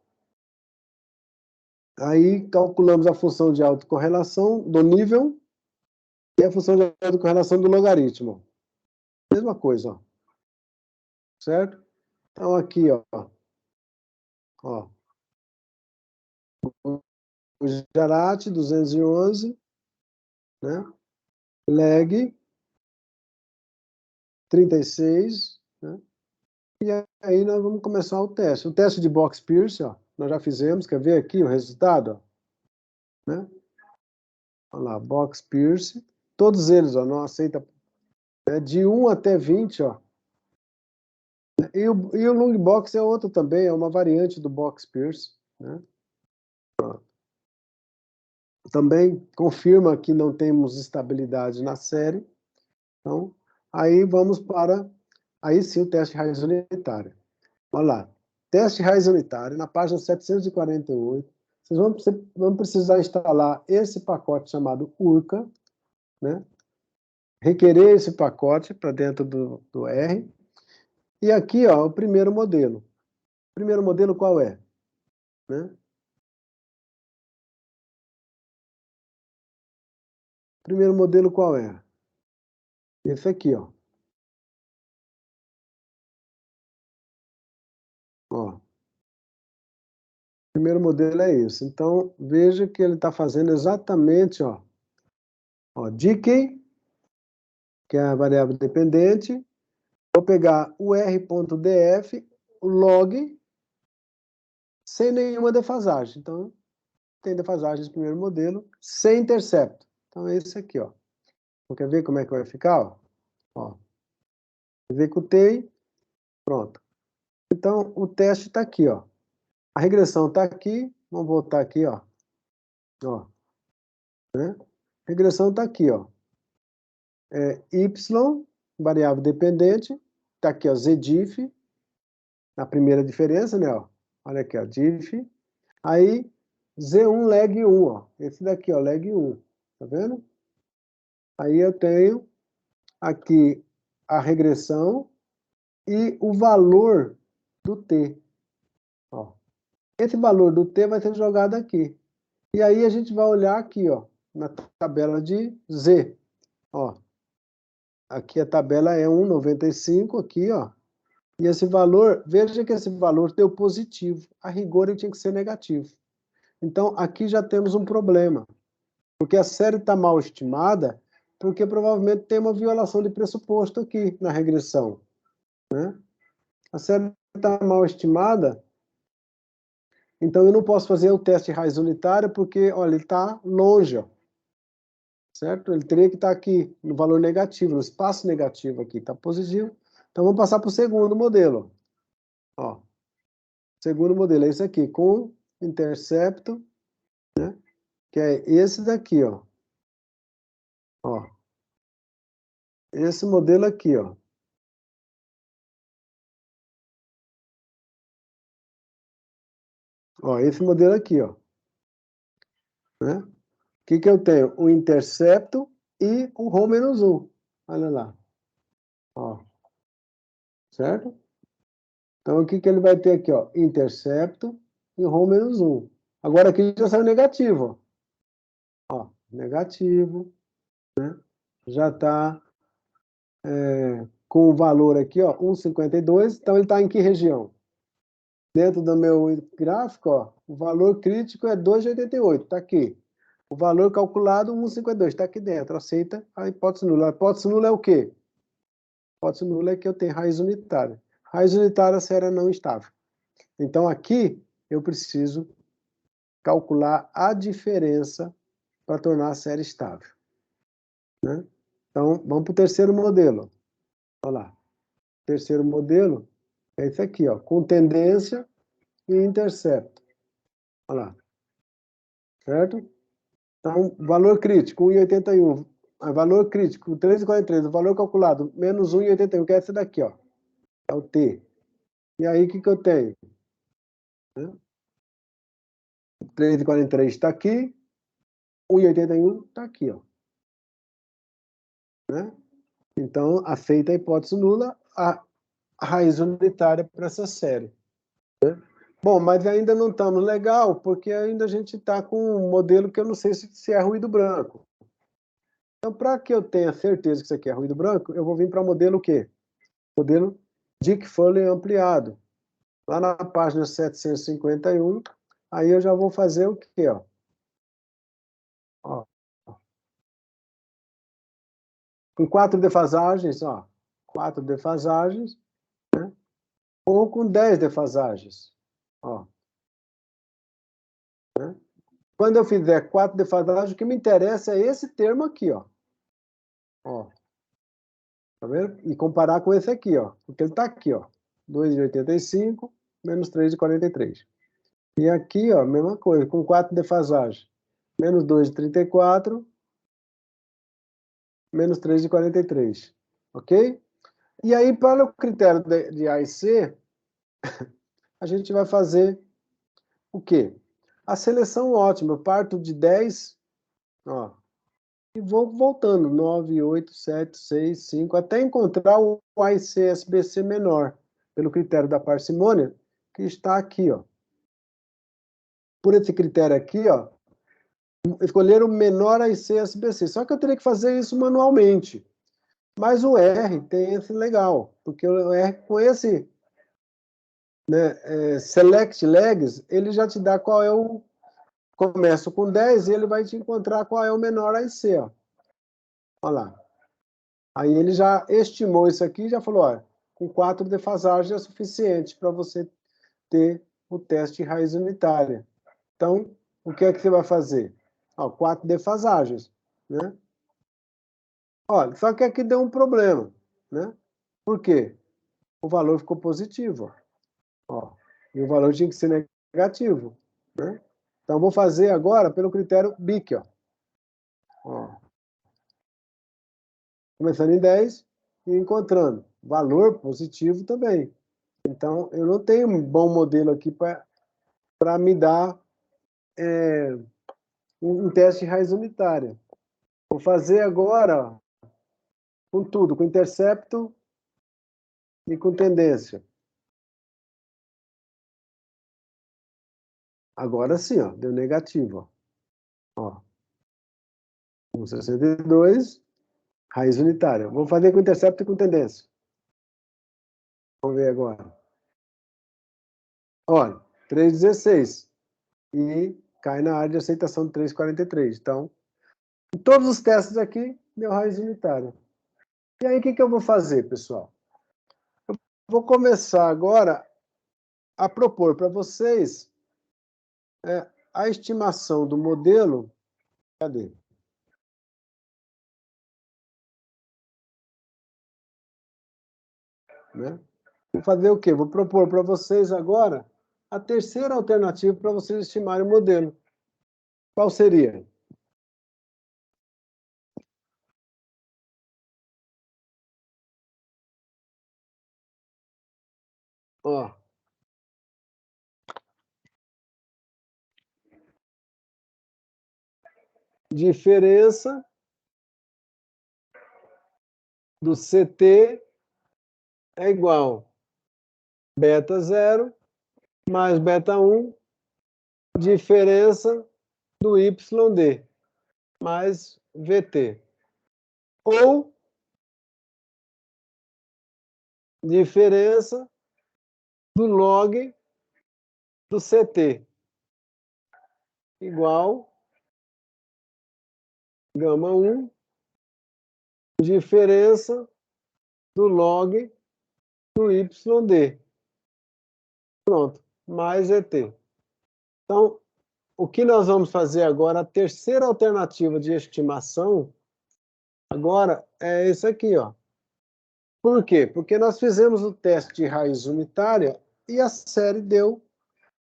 Aí calculamos a função de autocorrelação do nível e a função de autocorrelação do logaritmo. Mesma coisa, ó. Certo? Então, aqui, ó, o Gujarati 211, né? Leg 36, né? E aí nós vamos começar o teste. O teste de box Pearce, ó, nós já fizemos, quer ver aqui o resultado? Ó, né? Olha lá, box Pearce, todos eles, ó, não aceita, né? De 1 até 20, ó. E o long box é outro também, é uma variante do box Pearce, né? Também confirma que não temos estabilidade na série. Então, aí vamos para, aí sim, o teste de raiz unitária. Olha lá. teste raiz unitária, na página 748. Vocês vão precisar instalar esse pacote chamado URCA, né? Requerer esse pacote para dentro do R. E aqui, ó, o primeiro modelo. O primeiro modelo qual é? Né? O primeiro modelo qual é? Esse aqui, ó. Ó. O primeiro modelo é esse. Então, veja que ele está fazendo exatamente, ó, decay, que é a variável dependente. Vou pegar o r.df, o log, sem nenhuma defasagem. Então, tem defasagem nesse primeiro modelo, sem intercepto. Então, é esse aqui, ó. Então, quer ver como é que vai ficar? Ó. Executei, pronto. Então, o teste está aqui, ó. A regressão está aqui, vamos voltar aqui, ó. Ó. Né? A regressão está aqui, ó. Y, variável dependente, está aqui, ó, zdiff, na primeira diferença, né, ó. Olha aqui, ó, diff. Aí, Z1 leg 1, ó. Esse daqui, ó, leg 1. Tá vendo? Aí eu tenho aqui a regressão e o valor do T. Ó. Esse valor do T vai ser jogado aqui. E aí a gente vai olhar aqui, ó, na tabela de Z. Ó. Aqui a tabela é 1,95, aqui, ó. E esse valor, veja que esse valor deu positivo. A rigor ele tinha que ser negativo. Então, aqui já temos um problema. Porque a série está mal estimada, porque provavelmente tem uma violação de pressuposto aqui na regressão. Né? A série está mal estimada, então eu não posso fazer o teste raiz unitária, porque, olha, ele está longe, ó. Certo? Ele teria que estar aqui, no valor negativo, no espaço negativo aqui, está positivo. Então, vamos passar para o segundo modelo. Ó. Segundo modelo é esse aqui, com intercepto, né? Que é esse daqui, ó. Ó. Esse modelo aqui, ó. Ó, esse modelo aqui, ó. Né? O que eu tenho? O intercepto e o ρ-1. Olha lá. Ó. Certo? Então, o que ele vai ter aqui, ó? Intercepto e ρ-1. Agora aqui já saiu negativo, ó. Ó, negativo, né? Já está com o valor aqui, ó, 1,52. Então, ele está em que região? Dentro do meu gráfico, ó, o valor crítico é 2,88, está aqui. O valor calculado, 1,52, está aqui dentro. Aceita a hipótese nula. A hipótese nula é o quê? A hipótese nula é que eu tenho raiz unitária. Raiz unitária, a série é não estável. Então, aqui, eu preciso calcular a diferença para tornar a série estável. Né? Então, vamos para o terceiro modelo. Olha lá. O terceiro modelo é esse aqui, ó, com tendência e intercepto. Olha lá. Certo? Então, valor crítico, 1,81. Valor crítico, 3,43. O valor calculado, menos 1,81, que é esse daqui, ó. É o T. E aí, o que eu tenho? 3,43 está aqui. 1,81 está aqui, ó. Né? Então, aceita a hipótese nula, a raiz unitária para essa série. Né? Bom, mas ainda não estamos legal, porque ainda a gente está com um modelo que eu não sei se é ruído branco. Então, para que eu tenha certeza que isso aqui é ruído branco, eu vou vir para o modelo o quê? Modelo Dick Foley ampliado. Lá na página 751, aí eu já vou fazer o quê? Ó. Com 4 defasagens, ó. 4 defasagens, né? Ou com 10 defasagens. Ó. Né? Quando eu fizer 4 defasagens, o que me interessa é esse termo aqui, ó. Ó. Tá vendo? E comparar com esse aqui, ó. Porque ele está aqui, ó. 2,85 menos 3,43. E aqui, ó, mesma coisa, com 4 defasagens. Menos 2,34 menos 3,43. Ok? E aí, para o critério de A e C, a gente vai fazer o quê? A seleção ótima. Eu parto de 10, ó, e vou voltando, 9, 8, 7, 6, 5, até encontrar o AIC-SBC menor, pelo critério da parcimônia, que está aqui, ó. Por esse critério aqui, ó, escolher o menor AIC-SBC. Só que eu teria que fazer isso manualmente. Mas o R tem esse legal, porque o R com esse, né, select legs, ele já te dá qual é o... Começo com 10 e ele vai te encontrar qual é o menor AIC, ó. Olha lá. Aí ele já estimou isso aqui e já falou, olha, com 4 defasagens é suficiente para você ter o teste em raiz unitária. Então, o que é que você vai fazer? Ó, 4 defasagens, né? Olha, só que aqui deu um problema, né? Por quê? O valor ficou positivo, ó. E o valor tinha que ser negativo, né? Então, vou fazer agora pelo critério BIC, ó. Começando em 10 e encontrando valor positivo também. Então, eu não tenho um bom modelo aqui para me dar um teste de raiz unitária. Vou fazer agora, ó, com tudo, com intercepto e com tendência. Agora sim, ó, deu negativo. Ó. 1,62, raiz unitária. Vou fazer com intercepto e com tendência. Vamos ver agora. Olha, 3,16. E cai na área de aceitação de 3,43. Então, em todos os testes aqui, deu raiz unitária. E aí, o que eu vou fazer, pessoal? Eu vou começar agora a propor para vocês a estimação do modelo. Cadê? Né? Vou fazer o quê? Vou propor para vocês agora a terceira alternativa para vocês estimarem o modelo. Qual seria? Ó. Diferença do CT é igual beta 0 mais beta 1, diferença do YD mais VT. Ou diferença do log do CT igual gama 1, diferença do log do YD. Pronto, mais ET. Então, o que nós vamos fazer agora, a terceira alternativa de estimação, agora é esse aqui, ó. Por quê? Porque nós fizemos o teste de raiz unitária e a série deu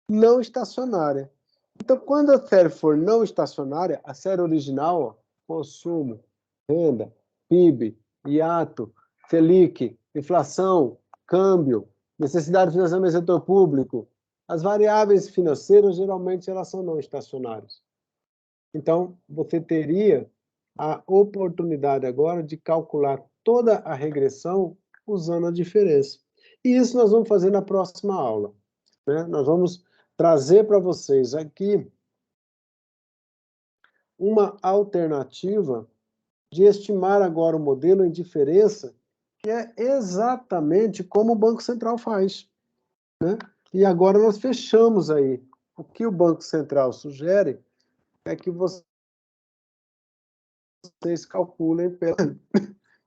não estacionária. Então, quando a série for não estacionária, a série original, ó, consumo, renda, PIB, hiato, Selic, inflação, câmbio, necessidade de financiamento do setor público, as variáveis financeiras, geralmente, elas são não estacionárias. Então, você teria a oportunidade agora de calcular toda a regressão usando a diferença. E isso nós vamos fazer na próxima aula, né? Nós vamos trazer para vocês aqui uma alternativa de estimar agora o modelo em diferença, que é exatamente como o Banco Central faz, né? E agora nós fechamos aí. O que o Banco Central sugere é que vocês calculem pela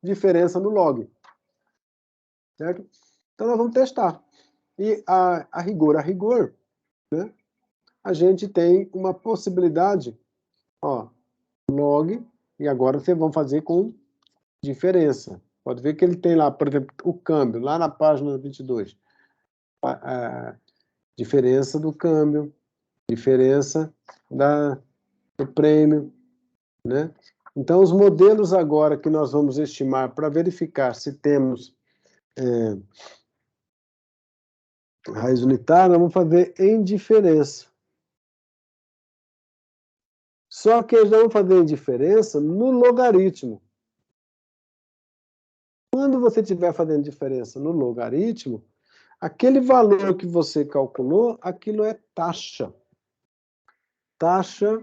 diferença no log. Certo? Então nós vamos testar. E a rigor, né, a gente tem uma possibilidade, ó, log, e agora vocês vão fazer com diferença. Pode ver que ele tem lá, por exemplo, o câmbio, lá na página 22. A diferença do câmbio, diferença do prêmio, né? Então, os modelos agora que nós vamos estimar para verificar se temos raiz unitária, nós vamos fazer em diferença. Só que nós vamos fazer em diferença no logaritmo. Quando você estiver fazendo diferença no logaritmo, aquele valor que você calculou, aquilo é taxa. Taxa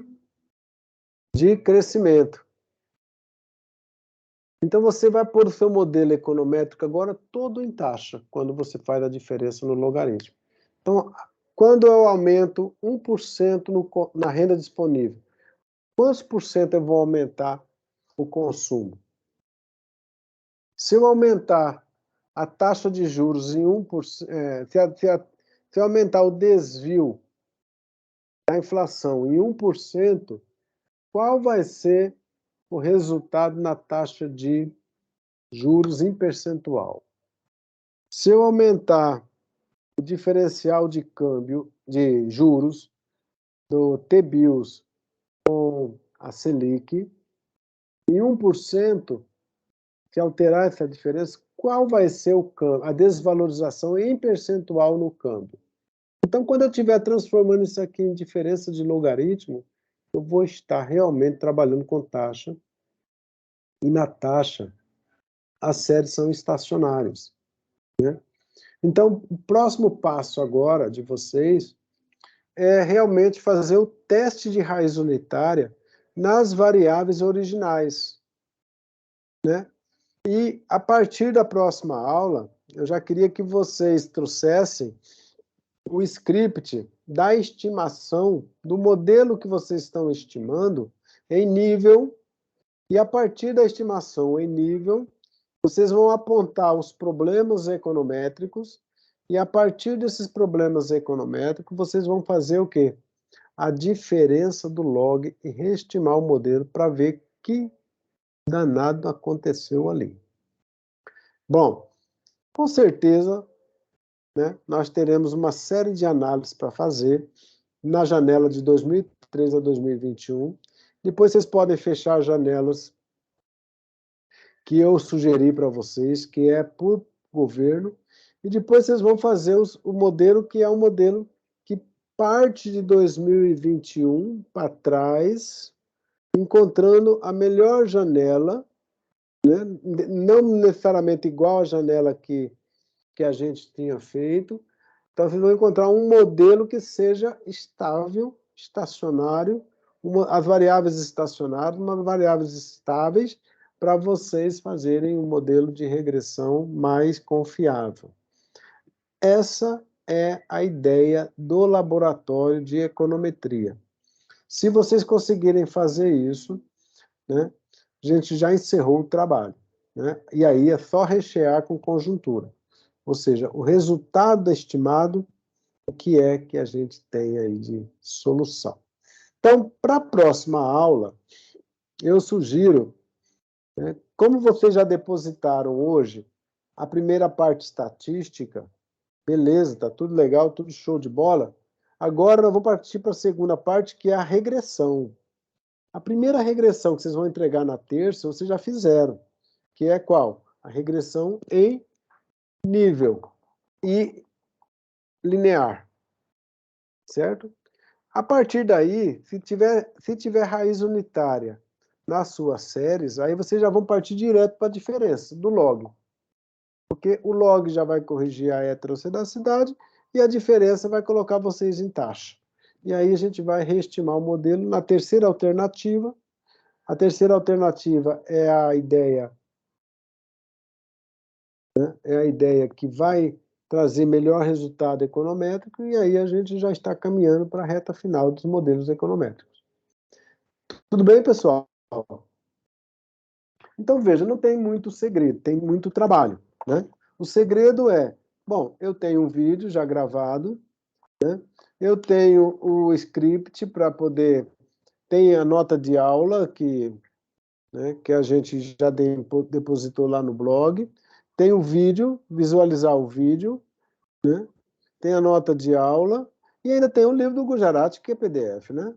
de crescimento. Então, você vai pôr o seu modelo econométrico agora todo em taxa, quando você faz a diferença no logaritmo. Então, quando eu aumento 1% na renda disponível, quantos por cento eu vou aumentar o consumo? Se eu aumentar a taxa de juros em 1%, se eu aumentar o desvio da inflação em 1%, qual vai ser o resultado na taxa de juros em percentual? Se eu aumentar o diferencial de câmbio de juros do T-bills com a Selic em 1%, se alterar essa diferença, qual vai ser o câmbio, a desvalorização em percentual no câmbio? Então, quando eu estiver transformando isso aqui em diferença de logaritmo, eu vou estar realmente trabalhando com taxa, e na taxa as séries são estacionárias, né? Então, o próximo passo agora de vocês é realmente fazer o teste de raiz unitária nas variáveis originais, né? E a partir da próxima aula, eu já queria que vocês trouxessem o script da estimação do modelo que vocês estão estimando em nível, e a partir da estimação em nível, vocês vão apontar os problemas econométricos, e a partir desses problemas econométricos, vocês vão fazer o quê? A diferença do log e reestimar o modelo para ver que danado aconteceu ali. Bom, com certeza, né, nós teremos uma série de análises para fazer na janela de 2003 a 2021. Depois vocês podem fechar janelas que eu sugeri para vocês, que é por governo, e depois vocês vão fazer o modelo, que é um modelo que parte de 2021 para trás, encontrando a melhor janela, né? Não necessariamente igual à janela que a gente tinha feito. Então, vocês vão encontrar um modelo que seja estável, estacionário, as variáveis estacionárias, umas variáveis estáveis, para vocês fazerem um modelo de regressão mais confiável. Essa é a ideia do laboratório de econometria. Se vocês conseguirem fazer isso, né, a gente já encerrou o trabalho, né? E aí é só rechear com conjuntura. Ou seja, o resultado estimado, o que é que a gente tem aí de solução. Então, para a próxima aula, eu sugiro, né, como vocês já depositaram hoje a primeira parte estatística, beleza, está tudo legal, tudo show de bola. Agora nós vamos partir para a segunda parte, que é a regressão. A primeira regressão que vocês vão entregar na terça, vocês já fizeram, que é qual? A regressão em nível e linear, certo? A partir daí, se tiver raiz unitária nas suas séries, aí vocês já vão partir direto para a diferença do log. Porque o log já vai corrigir a heterocedacidade e a diferença vai colocar vocês em taxa. E aí a gente vai reestimar o modelo na terceira alternativa. A terceira alternativa é a ideia, né? É a ideia que vai trazer melhor resultado econométrico, e aí a gente já está caminhando para a reta final dos modelos econométricos. Tudo bem, pessoal? Então, veja, não tem muito segredo, tem muito trabalho, né? O segredo é, bom, eu tenho um vídeo já gravado, né? Eu tenho o script para poder... Tem a nota de aula né, que a gente já depositou lá no blog. Tem o vídeo, visualizar o vídeo, né? Tem a nota de aula e ainda tem o livro do Gujarati, que é PDF, né?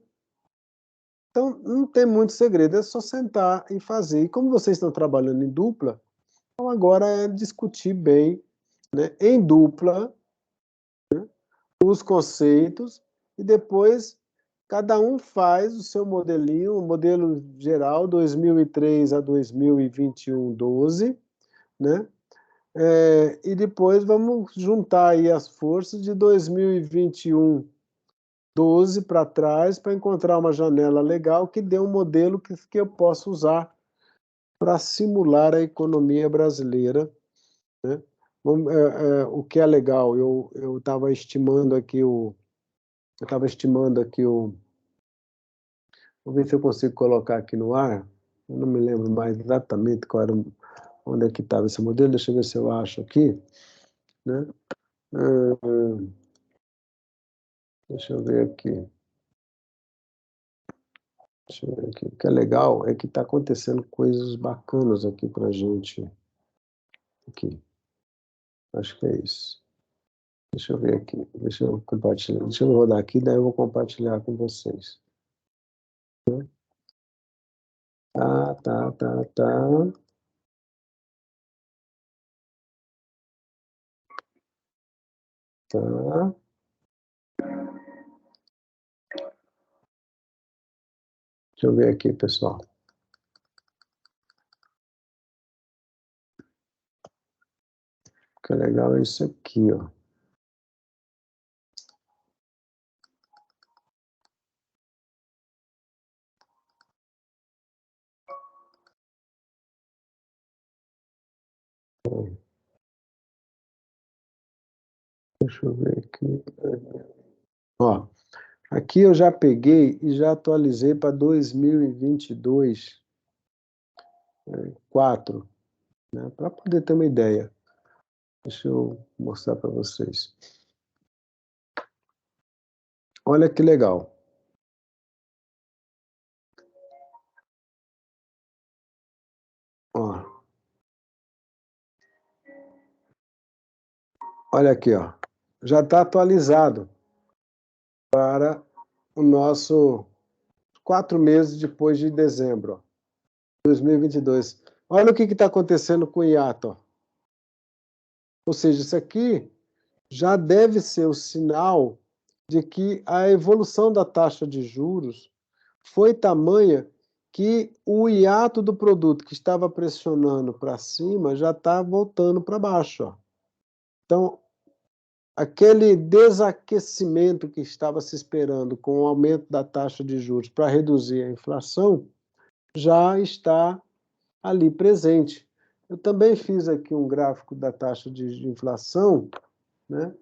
Então, não tem muito segredo, é só sentar e fazer. E como vocês estão trabalhando em dupla, então agora é discutir bem, né, em dupla, né, os conceitos e depois cada um faz o seu modelinho, o modelo geral 2003 a 2021, 12, né? E depois vamos juntar aí as forças de 2021, 12 para trás, para encontrar uma janela legal que dê um modelo que eu possa usar para simular a economia brasileira, né? O que é legal, eu estava estimando aqui vou ver se eu consigo colocar aqui no ar, eu não me lembro mais exatamente onde é que estava esse modelo, deixa eu ver se eu acho aqui, né? Deixa eu ver aqui. Deixa eu ver aqui. O que é legal é que está acontecendo coisas bacanas aqui para a gente. Aqui. Acho que é isso. Deixa eu ver aqui. Deixa eu compartilhar. Deixa eu rodar aqui, daí eu vou compartilhar com vocês. Tá. Tá. Deixa eu ver aqui, pessoal. O que é legal é isso aqui, ó. Deixa eu ver aqui. Ó, aqui eu já peguei e já atualizei para 2022, 4, né, para poder ter uma ideia. Deixa eu mostrar para vocês. Olha que legal. Ó. Olha aqui, ó. Já está atualizado para o nosso 4 meses depois de dezembro, ó, 2022. Olha o que está acontecendo com o hiato. Ó. Ou seja, isso aqui já deve ser o sinal de que a evolução da taxa de juros foi tamanha que o hiato do produto que estava pressionando para cima já está voltando para baixo. Ó. Então, aquele desaquecimento que estava se esperando com o aumento da taxa de juros para reduzir a inflação já está ali presente. Eu também fiz aqui um gráfico da taxa de inflação, né?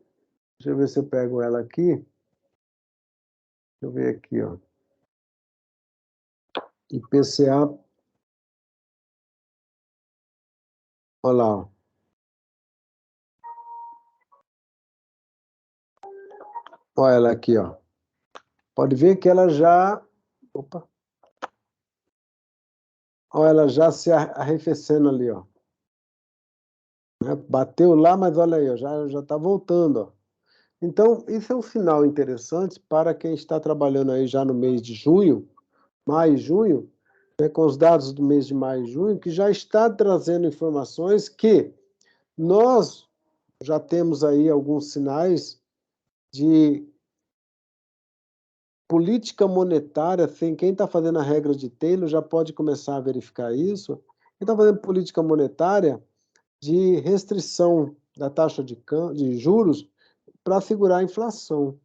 Deixa eu ver se eu pego ela aqui. Deixa eu ver aqui, ó. IPCA. Olha lá, ó. Olha ela aqui, ó. Pode ver que ela já... Opa! Olha ela já se arrefecendo ali, ó. Né? Bateu lá, mas olha aí, ó, já está voltando, ó. Então, isso é um sinal interessante para quem está trabalhando aí já no mês de junho, maio e junho, né, com os dados do mês de maio e junho, que já está trazendo informações que nós já temos aí alguns sinais de política monetária, quem está fazendo a regra de Taylor já pode começar a verificar isso. Quem está fazendo política monetária de restrição da taxa de juros para segurar a inflação.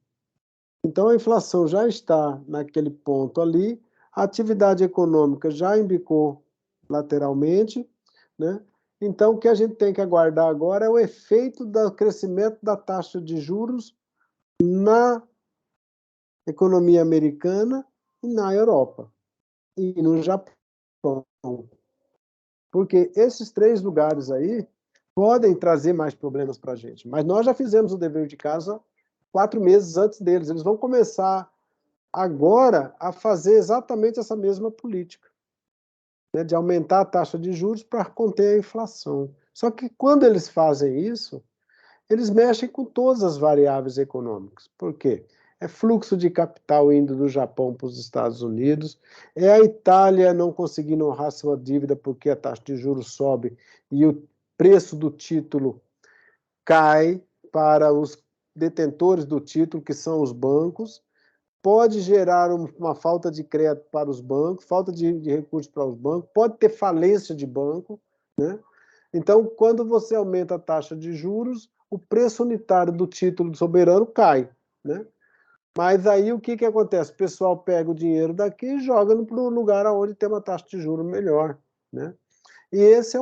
Então, a inflação já está naquele ponto ali, a atividade econômica já embicou lateralmente, né? Então, o que a gente tem que aguardar agora é o efeito do crescimento da taxa de juros na economia americana e na Europa e no Japão. Porque esses 3 lugares aí podem trazer mais problemas para a gente. Mas nós já fizemos o dever de casa 4 meses antes deles. Eles vão começar agora a fazer exatamente essa mesma política, né, de aumentar a taxa de juros para conter a inflação. Só que quando eles fazem isso, eles mexem com todas as variáveis econômicas. Por quê? É fluxo de capital indo do Japão para os Estados Unidos, é a Itália não conseguindo honrar sua dívida porque a taxa de juros sobe e o preço do título cai para os detentores do título, que são os bancos, pode gerar uma falta de crédito para os bancos, falta de recursos para os bancos, pode ter falência de banco, né? Então, quando você aumenta a taxa de juros, o preço unitário do título soberano cai, né? Mas aí o que acontece? O pessoal pega o dinheiro daqui e joga no lugar onde tem uma taxa de juros melhor, né? E esse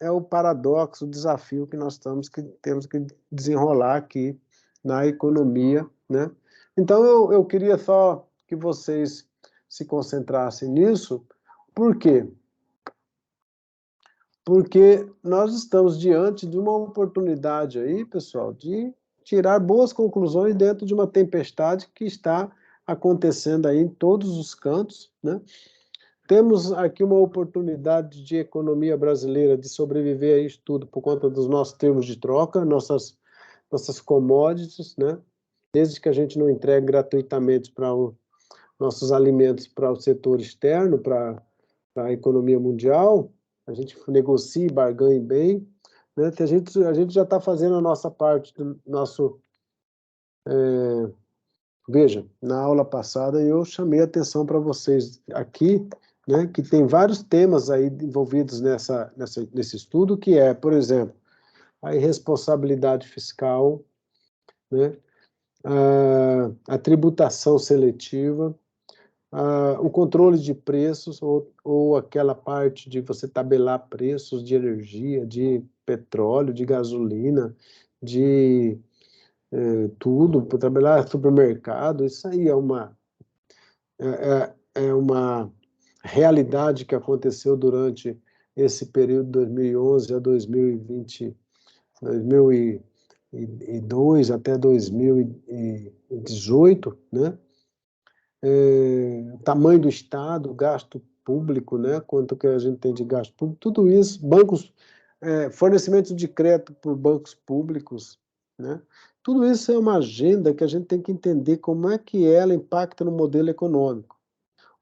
é o paradoxo, o desafio que nós temos que desenrolar aqui na economia, né? Então, eu queria só que vocês se concentrassem nisso. Por quê? Porque nós estamos diante de uma oportunidade aí, pessoal, de tirar boas conclusões dentro de uma tempestade que está acontecendo aí em todos os cantos, né? Temos aqui uma oportunidade de economia brasileira de sobreviver a isso tudo por conta dos nossos termos de troca, nossas commodities, né? Desde que a gente não entregue gratuitamente para nossos alimentos para o setor externo, para a economia mundial, a gente negocie, barganhe bem, né? Que a gente já está fazendo a nossa parte do nosso... Veja, na aula passada eu chamei a atenção para vocês aqui, né, que tem vários temas aí envolvidos nesse estudo, que é, por exemplo, a irresponsabilidade fiscal, né, a tributação seletiva, o controle de preços, ou aquela parte de você tabelar preços de energia, de petróleo, de gasolina, de tudo, para trabalhar supermercado, isso aí é uma realidade que aconteceu durante esse período de 2011 a 2020, 2002 até 2018, né? Tamanho do Estado, gasto público, né? Quanto que a gente tem de gasto público, tudo isso, bancos, fornecimento de crédito por bancos públicos, né? Tudo isso é uma agenda que a gente tem que entender como é que ela impacta no modelo econômico,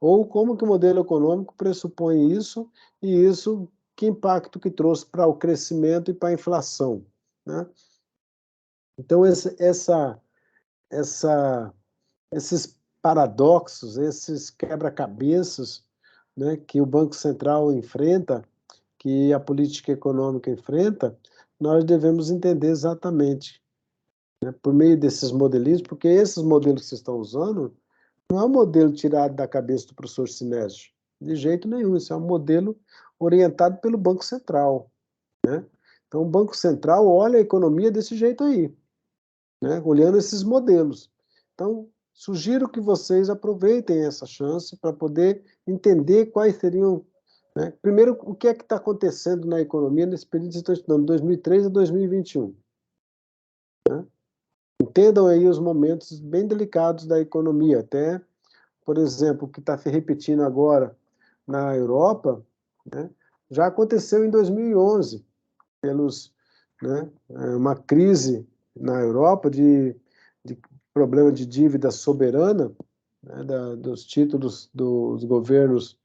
ou como que o modelo econômico pressupõe isso, e isso, que impacto que trouxe para o crescimento e para a inflação, né? Então, esses paradoxos, esses quebra-cabeças, né, que o Banco Central enfrenta, que a política econômica enfrenta, nós devemos entender exatamente, né, por meio desses modelismos, porque esses modelos que vocês estão usando não é um modelo tirado da cabeça do professor Sinésio, de jeito nenhum, isso é um modelo orientado pelo Banco Central, né? Então, o Banco Central olha a economia desse jeito aí, né, olhando esses modelos. Então, sugiro que vocês aproveitem essa chance para poder entender quais seriam, né, primeiro, o que é que está acontecendo na economia nesse período que vocês estão estudando, 2003 a 2021. Né? Entendam aí os momentos bem delicados da economia, até, por exemplo, o que está se repetindo agora na Europa, né, já aconteceu em 2011, né, uma crise na Europa de problema de dívida soberana, né, dos títulos dos governos,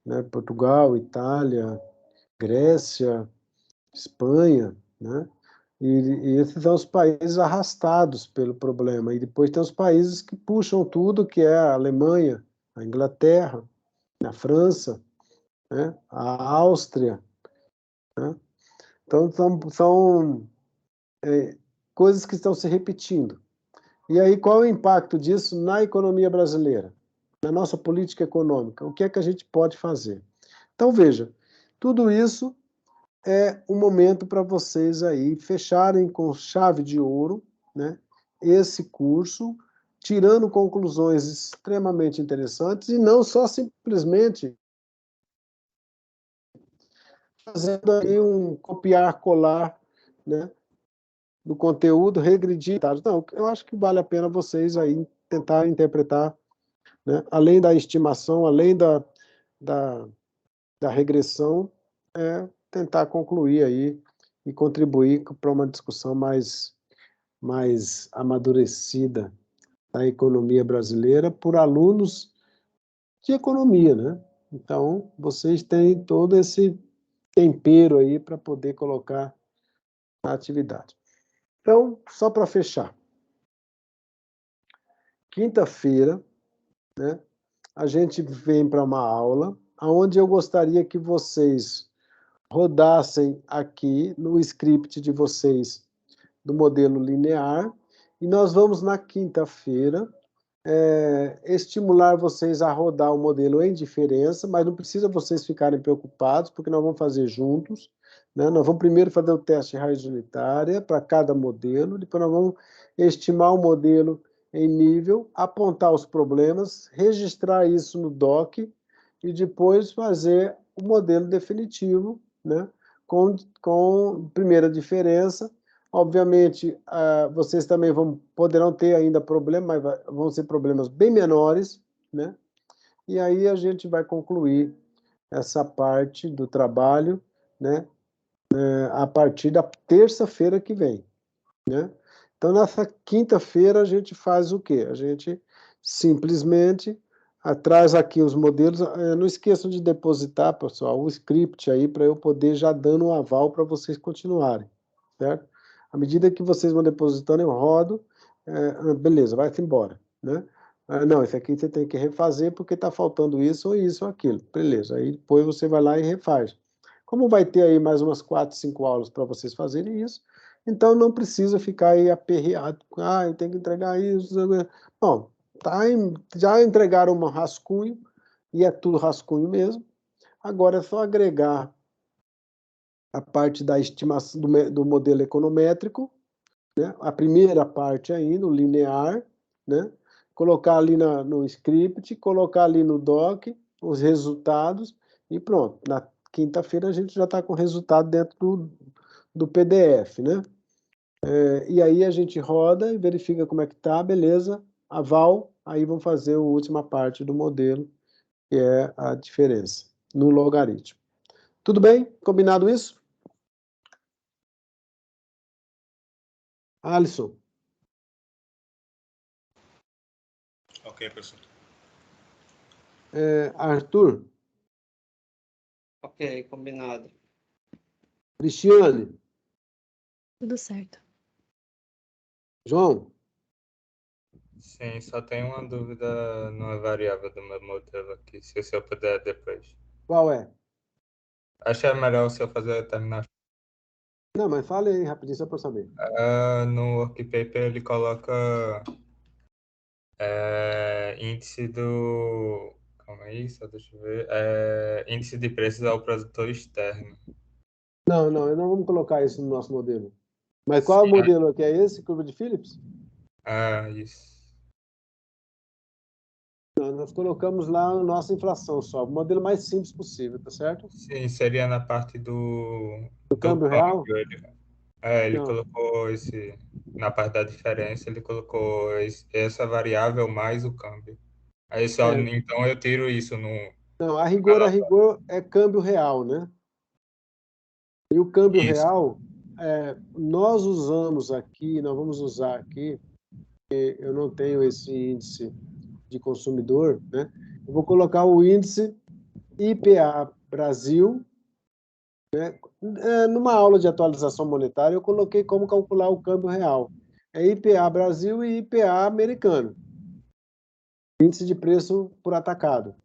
né, Portugal, Itália, Grécia, Espanha, né? E esses são os países arrastados pelo problema. E depois tem os países que puxam tudo, que é a Alemanha, a Inglaterra, a França, né, a Áustria, né? Então, são coisas que estão se repetindo. E aí, qual é o impacto disso na economia brasileira, na nossa política econômica? O que é que a gente pode fazer? Então, veja, tudo isso é um momento para vocês aí fecharem com chave de ouro, né, esse curso, tirando conclusões extremamente interessantes, e não só simplesmente fazendo aí um copiar-colar, né, do conteúdo, regredir. Não, eu acho que vale a pena vocês aí tentar interpretar, né, além da estimação, além da, da regressão, tentar concluir aí e contribuir para uma discussão mais amadurecida da economia brasileira por alunos de economia, né? Então, vocês têm todo esse tempero aí para poder colocar na atividade. Então, só para fechar. Quinta-feira, né, a gente vem para uma aula onde eu gostaria que vocês rodassem aqui no script de vocês do modelo linear, e nós vamos na quinta-feira estimular vocês a rodar o modelo em diferença, mas não precisa vocês ficarem preocupados, porque nós vamos fazer juntos, né? Nós vamos primeiro fazer o teste de raiz unitária para cada modelo, depois nós vamos estimar o modelo em nível, apontar os problemas, registrar isso no doc e depois fazer o modelo definitivo, né? Com primeira diferença. Obviamente, vocês também poderão ter ainda problemas, mas vão ser problemas bem menores, né? E aí a gente vai concluir essa parte do trabalho, né? A partir da terça-feira que vem, né? Então, nessa quinta-feira, a gente faz o quê? A gente simplesmente traz aqui os modelos. Não esqueçam de depositar, pessoal, o script aí, para eu poder já dando um aval para vocês continuarem, certo? À medida que vocês vão depositando, eu rodo. Beleza, vai-se embora, né? Não, esse aqui você tem que refazer porque está faltando isso ou isso ou aquilo. Beleza, aí depois você vai lá e refaz. Como vai ter aí mais umas 4, 5 aulas para vocês fazerem isso, então não precisa ficar aí aperreado. Eu tenho que entregar isso. Bom, já entregaram um rascunho, e é tudo rascunho mesmo. Agora é só agregar a parte da estimação do modelo econométrico, né? A primeira parte ainda, o linear, né? Colocar ali no script, colocar ali no doc os resultados e pronto. Na quinta-feira a gente já está com o resultado dentro do PDF, né? E aí a gente roda e verifica como é que está, beleza, aval, aí vamos fazer a última parte do modelo, que é a diferença no logaritmo. Tudo bem? Combinado isso? Alisson? Ok, professor. Arthur? Ok, combinado. Cristiane? Tudo certo. João? Sim, só tenho uma dúvida numa variável do meu modelo aqui, se o senhor puder depois. Qual é? Acho melhor o senhor terminar. Não, mas fale aí rapidinho só para eu saber. No workpaper ele coloca índice do... Calma aí, só deixa eu ver. Índice de preços ao produtor externo. Não, não vamos colocar isso no nosso modelo. Mas qual é o Sim. modelo aqui? É esse, curva de Phillips? Isso. Não, nós colocamos lá a nossa inflação só, o modelo mais simples possível, tá certo? Sim, seria na parte do câmbio real? Ele Não. colocou na parte da diferença, ele colocou essa variável mais o câmbio. Aí então eu tiro isso no... Não, a rigor é câmbio real, né? E o câmbio real, nós usamos aqui, nós vamos usar aqui, eu não tenho esse índice de consumidor, né? Eu vou colocar o índice IPA Brasil, né? Numa aula de atualização monetária, eu coloquei como calcular o câmbio real. É IPA Brasil e IPA americano. Índice de preço por atacado.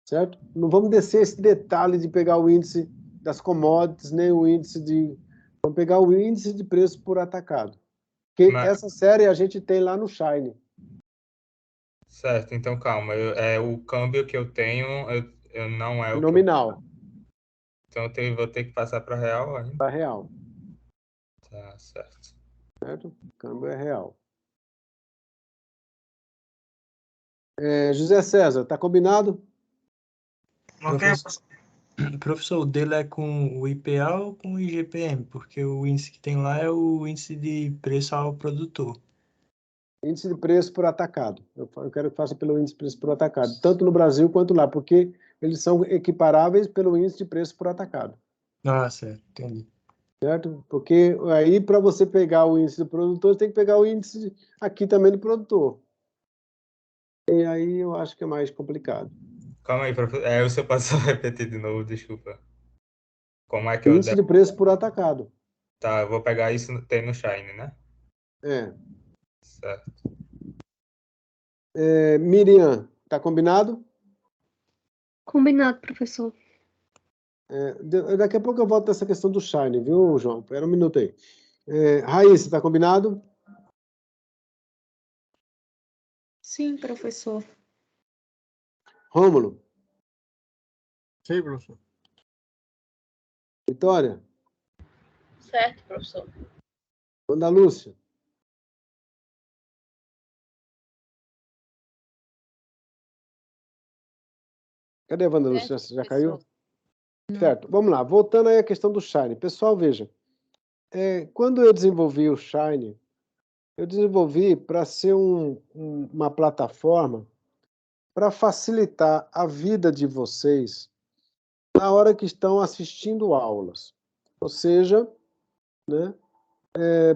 Certo? Não vamos descer esse detalhe de pegar o índice das commodities, nem o índice de... Vamos pegar o índice de preço por atacado. Que essa série a gente tem lá no Shine. Certo, então calma. O câmbio que eu tenho, eu não é o nominal. Então eu vou ter que passar para real ainda? Para real. Tá, certo. Certo? O câmbio é real. José César, tá combinado? Professor, o dele é com o IPA ou com o IGPM? Porque o índice que tem lá é o índice de preço ao produtor. Índice de preço por atacado. Eu quero que faça pelo índice de preço por atacado, tanto no Brasil quanto lá, porque eles são equiparáveis pelo índice de preço por atacado. Ah, certo, entendi. Certo? Porque aí, para você pegar o índice do produtor, você tem que pegar o índice aqui também do produtor. E aí eu acho que é mais complicado. Calma aí, professor. O senhor pode só repetir de novo, desculpa. Como é que Índice de preço por atacado. Tá, eu vou pegar isso, tem no Shine, né? É. Certo. Miriam, tá combinado? Combinado, professor. Daqui a pouco eu volto nessa questão do Shine, viu, João? Espera um minuto aí. Raíssa, tá combinado? Sim, professor. Rômulo, Sim, professor. Vitória, Certo, professor. Ana Lúcia. Cadê a Wanda Lúcia? Já caiu? Certo, vamos lá. Voltando aí à questão do Shine. Pessoal, veja. Quando eu desenvolvi o Shine, eu desenvolvi para ser uma plataforma para facilitar a vida de vocês na hora que estão assistindo aulas. Ou seja, né,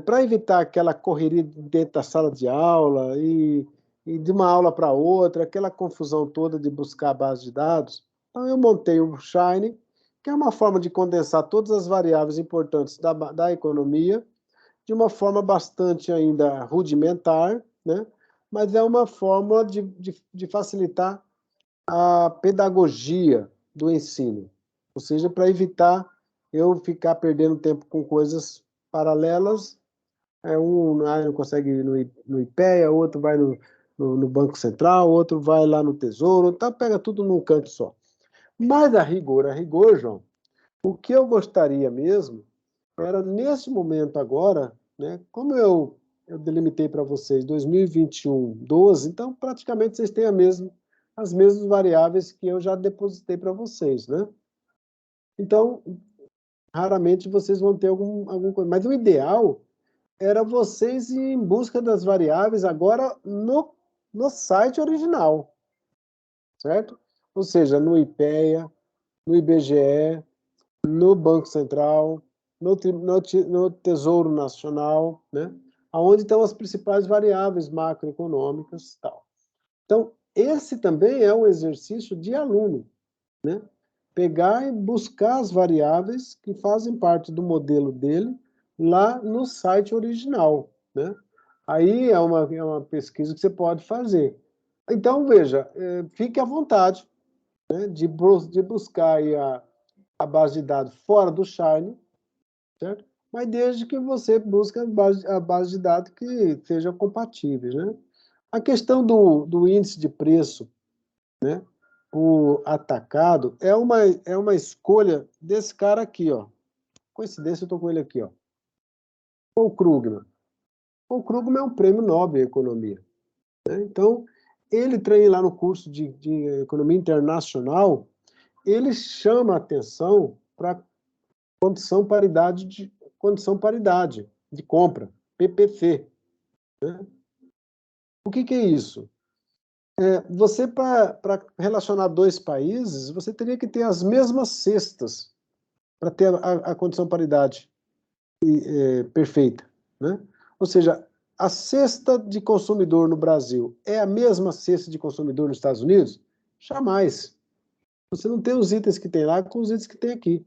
para evitar aquela correria dentro da sala de aula e de uma aula para outra, aquela confusão toda de buscar a base de dados. Então, eu montei o Shine, que é uma forma de condensar todas as variáveis importantes da economia, de uma forma bastante ainda rudimentar, né? Mas é uma forma de facilitar a pedagogia do ensino, ou seja, para evitar eu ficar perdendo tempo com coisas paralelas. Um não consegue ir no IPEA, outro vai no Banco Central, outro vai lá no Tesouro, então pega tudo num canto só. Mas a rigor, João, o que eu gostaria mesmo era, nesse momento agora, né, como eu delimitei para vocês 2021, 12, então praticamente vocês têm as mesmas variáveis que eu já depositei para vocês, né? Então, raramente vocês vão ter alguma coisa. Mas o ideal era vocês ir em busca das variáveis agora no site original, certo? Ou seja, no IPEA, no IBGE, no Banco Central, no Tesouro Nacional, né? Onde estão as principais variáveis macroeconômicas e tal. Então, esse também é um exercício de aluno, né? Pegar e buscar as variáveis que fazem parte do modelo dele lá no site original, né? Aí é uma pesquisa que você pode fazer. Então, veja, fique à vontade, né, de buscar aí a base de dados fora do Shine, certo? Mas desde que você busque a base de dados que seja compatíveis, né? A questão do índice de preço, né, o atacado, é uma escolha desse cara aqui, ó. Coincidência, eu estou com ele aqui, ó. Paul Krugman. Paul Krugman é um prêmio Nobel em economia, né? Então, ele treina lá no curso de economia internacional, ele chama a atenção para condição paridade de compra, PPC, né? O que é isso? Você, para relacionar dois países, você teria que ter as mesmas cestas para ter a condição paridade perfeita, né? Ou seja, a cesta de consumidor no Brasil é a mesma cesta de consumidor nos Estados Unidos? Jamais. Você não tem os itens que tem lá com os itens que tem aqui.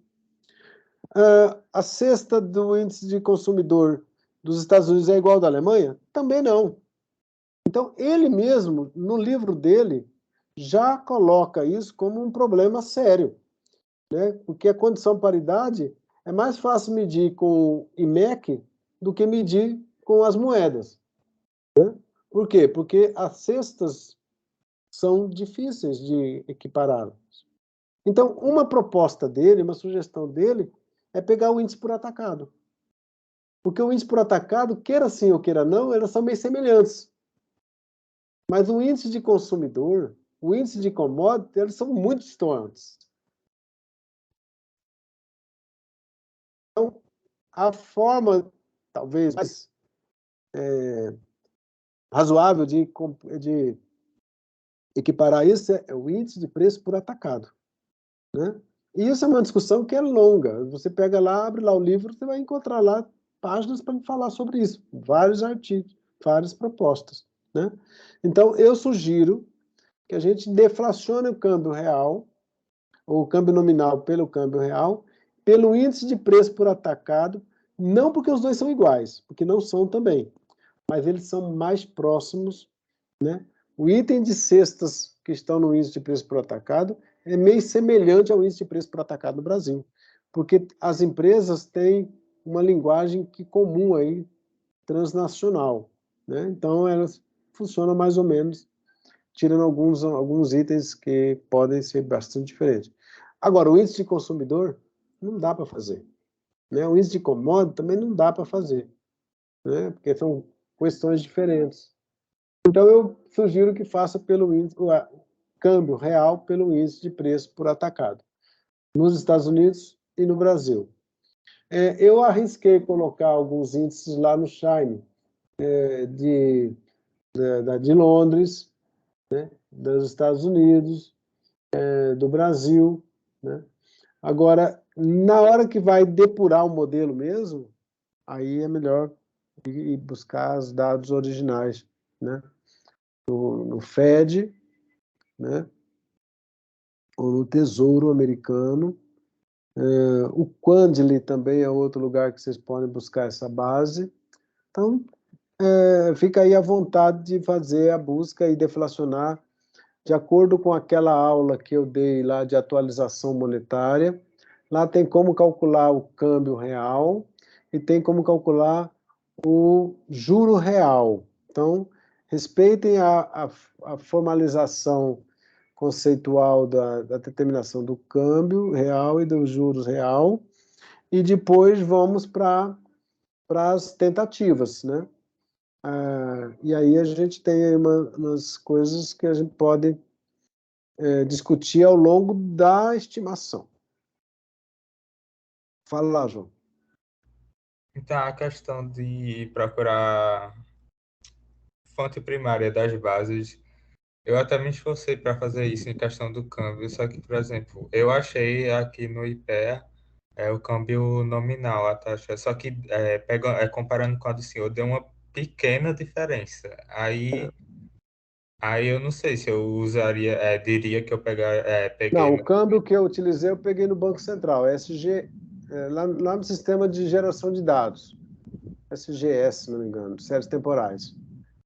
A cesta do índice de consumidor dos Estados Unidos é igual ao da Alemanha? Também não. Então, ele mesmo, no livro dele, já coloca isso como um problema sério, né? Porque a condição paridade é mais fácil medir com o IMEC do que medir com as moedas, né? Por quê? Porque as cestas são difíceis de equiparar. Então, uma proposta dele, uma sugestão dele, é pegar o índice por atacado. Porque o índice por atacado, queira sim ou queira não, elas são meio semelhantes. Mas o índice de consumidor, o índice de commodity, eles são muito distantes. Então, a forma, talvez, mais razoável de equiparar isso é o índice de preço por atacado, né? E isso é uma discussão que é longa. Você pega lá, abre lá o livro, você vai encontrar lá páginas para falar sobre isso. Vários artigos, várias propostas, né? Então, eu sugiro que a gente deflacione o câmbio real, ou o câmbio nominal pelo câmbio real, pelo índice de preço por atacado, Não porque os dois são iguais, porque não são também, mas eles são mais próximos, né? O item de cestas que estão no índice de preço por atacado é meio semelhante ao índice de preço por atacado no Brasil, porque as empresas têm uma linguagem que comum aí, transnacional, né? Então elas funcionam mais ou menos, tirando alguns itens que podem ser bastante diferentes. Agora, o índice de consumidor não dá para fazer, né? O índice de commodity também não dá para fazer, né? Porque são questões diferentes. Então, eu sugiro que faça pelo índice, o câmbio real pelo índice de preço por atacado, nos Estados Unidos e no Brasil. Eu arrisquei colocar alguns índices lá no Shine, de Londres, né, dos Estados Unidos, do Brasil, né? Agora, na hora que vai depurar o modelo mesmo, aí é melhor ir buscar os dados originais, né? No Fed, né? Ou no Tesouro Americano. O Quandly também é outro lugar que vocês podem buscar essa base. Então, fica aí à vontade de fazer a busca e deflacionar de acordo com aquela aula que eu dei lá de atualização monetária. Lá tem como calcular o câmbio real e tem como calcular o juro real. Então, respeitem a formalização conceitual da determinação do câmbio real e dos juros real, e depois vamos para as tentativas, né? E aí a gente tem aí umas coisas que a gente pode discutir ao longo da estimação. Fala lá, João. Então, a questão de procurar fonte primária das bases, eu até me esforcei para fazer isso em questão do câmbio, só que, por exemplo, eu achei aqui no IPEA o câmbio nominal, a taxa, só que comparando com a do senhor, deu uma pequena diferença. Aí eu não sei se eu usaria, diria que eu peguei Não, o câmbio que eu utilizei, eu peguei no Banco Central, SG, lá no sistema de geração de dados, SGS, se não me engano, séries temporais.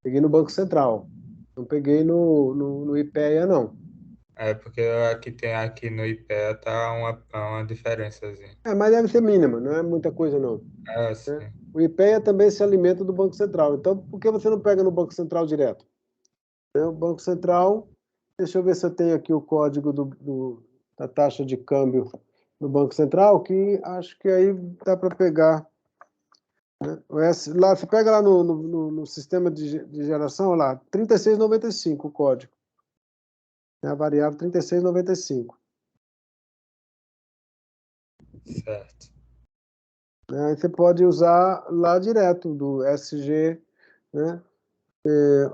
Peguei no Banco Central, não peguei no IPEA, não. Porque aqui no IPEA tá uma diferençazinha. Mas deve ser mínima, não é muita coisa, não. Sim. Né? O IPEA também se alimenta do Banco Central, então por que você não pega no Banco Central direto? O Banco Central, deixa eu ver se eu tenho aqui o código da taxa de câmbio no Banco Central, que acho que aí dá para pegar. Né? Lá, você pega lá no sistema de geração, lá, 36,95 o código. É a variável 36,95. Certo. Aí você pode usar lá direto, do SG, né?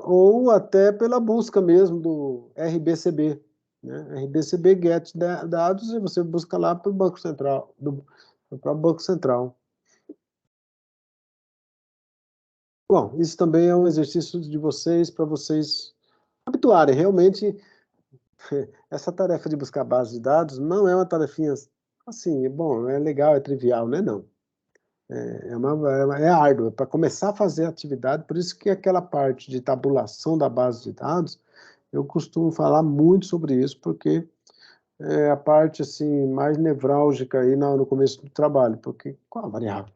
Ou até pela busca mesmo do RBCB, né? RBCB Get dados, e você busca lá para o Banco Central, do próprio Banco Central. Bom, isso também é um exercício de vocês, para vocês habituarem. Realmente, essa tarefa de buscar base de dados não é uma tarefinha assim, bom, é legal, é trivial, né? Não. É árduo, para começar a fazer a atividade, por isso que aquela parte de tabulação da base de dados, eu costumo falar muito sobre isso, porque é a parte assim, mais nevrálgica aí no começo do trabalho, porque qual a variável?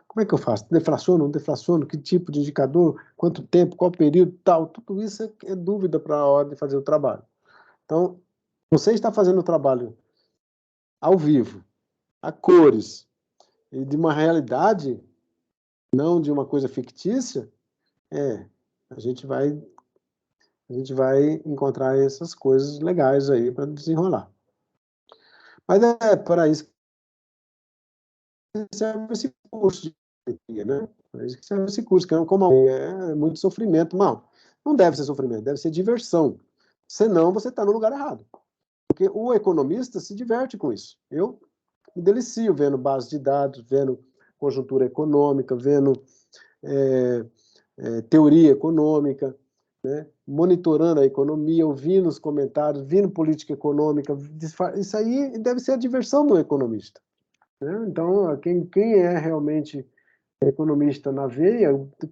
Como é que eu faço? Deflaciono, não deflaciono? Que tipo de indicador? Quanto tempo? Qual período? Tal. Tudo isso é dúvida para a hora de fazer o trabalho. Então, você está fazendo o trabalho ao vivo, a cores, e de uma realidade, não de uma coisa fictícia, a gente vai encontrar essas coisas legais aí para desenrolar. Mas é para isso que serve esse curso de economia, né? Para isso que serve esse curso, que é muito sofrimento. Não deve ser sofrimento, deve ser diversão. Senão você está no lugar errado. Porque o economista se diverte com isso. Eu me delicio vendo base de dados, vendo conjuntura econômica, vendo teoria econômica, né? Monitorando a economia, ouvindo os comentários, vendo política econômica. Isso aí deve ser a diversão do economista. Né? Então, quem é realmente economista na veia,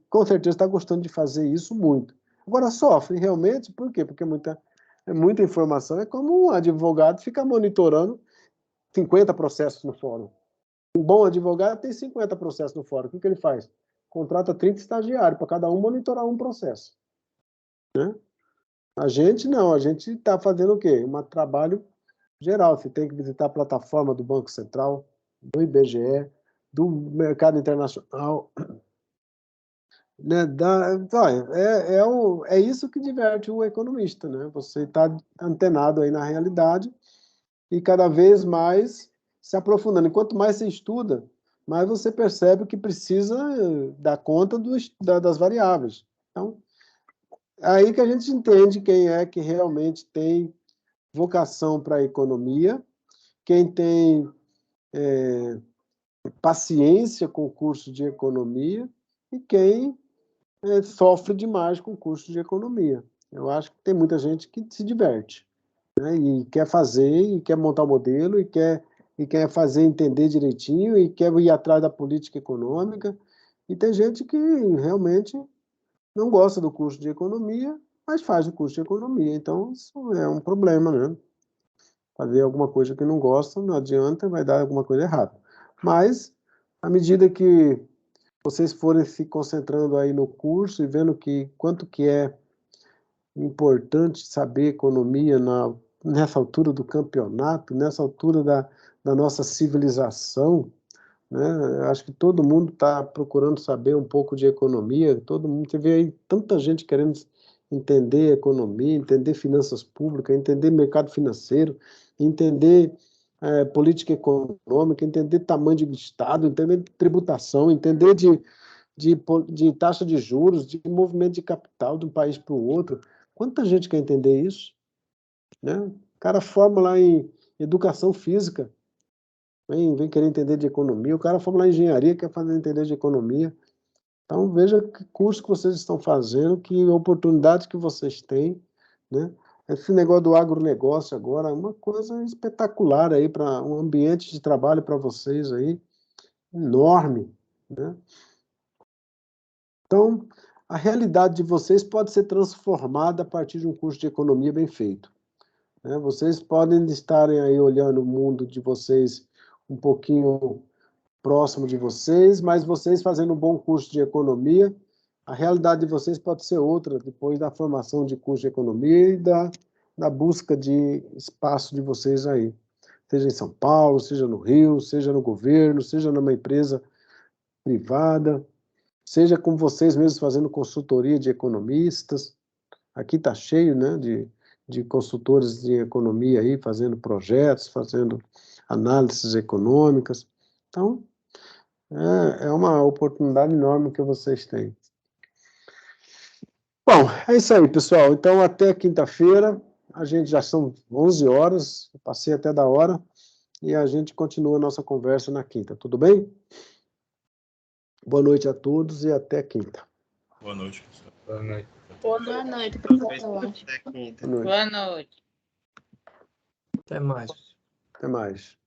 com certeza está gostando de fazer isso muito. Agora sofre realmente, por quê? Porque é muita informação, é como um advogado ficar monitorando 50 processos no fórum. Um bom advogado tem 50 processos no fórum. O que ele faz? Contrata 30 estagiários para cada um monitorar um processo. Né? A gente não, a gente está fazendo o quê? Um trabalho geral. Você tem que visitar a plataforma do Banco Central, do IBGE, do mercado internacional. Né? É isso que diverte o economista. Né? Você está antenado aí na realidade e cada vez mais se aprofundando. E quanto mais você estuda, mais você percebe que precisa dar conta das variáveis. Então, é aí que a gente entende quem é que realmente tem vocação para a economia, quem tem paciência com o curso de economia e quem sofre demais com o curso de economia. Eu acho que tem muita gente que se diverte, né? E quer fazer, e quer montar o modelo, e quer fazer entender direitinho, e quer ir atrás da política econômica. E tem gente que realmente não gosta do curso de economia, mas faz o curso de economia. Então, isso é um problema, né? Fazer alguma coisa que não gosta, não adianta, vai dar alguma coisa errada. Mas, à medida que vocês forem se concentrando aí no curso e vendo quanto que é importante saber economia nessa altura do campeonato, nessa altura da nossa civilização, né? Acho que todo mundo está procurando saber um pouco de economia, todo mundo, você vê aí tanta gente querendo entender economia, entender finanças públicas, entender mercado financeiro, entender política econômica, entender tamanho de Estado, entender tributação, entender de taxa de juros, de movimento de capital de um país para o outro. Quanta gente quer entender isso? Né? O cara forma lá em educação física, vem querer entender de economia, o cara forma lá em engenharia, quer fazer entender de economia. Então, veja que curso que vocês estão fazendo, que oportunidades que vocês têm, né? Esse negócio do agronegócio agora é uma coisa espetacular aí, para um ambiente de trabalho para vocês aí, enorme, né? Então, a realidade de vocês pode ser transformada a partir de um curso de economia bem feito. Né? Vocês podem estarem aí olhando o mundo de vocês um pouquinho próximo de vocês, mas vocês fazendo um bom curso de economia, a realidade de vocês pode ser outra, depois da formação de curso de economia e da busca de espaço de vocês aí. Seja em São Paulo, seja no Rio, seja no governo, seja numa empresa privada, seja com vocês mesmos fazendo consultoria de economistas. Aqui está cheio, né, de consultores de economia aí, fazendo projetos, fazendo análises econômicas. Então, é uma oportunidade enorme que vocês têm. Bom, é isso aí, pessoal. Então, até quinta-feira. A gente já são 11 horas, eu passei até da hora, e a gente continua a nossa conversa na quinta, tudo bem? Boa noite a todos e até quinta. Boa noite, professor. Boa noite. Boa noite, professor. Até quinta. Boa noite. Boa noite. Até mais. Até mais.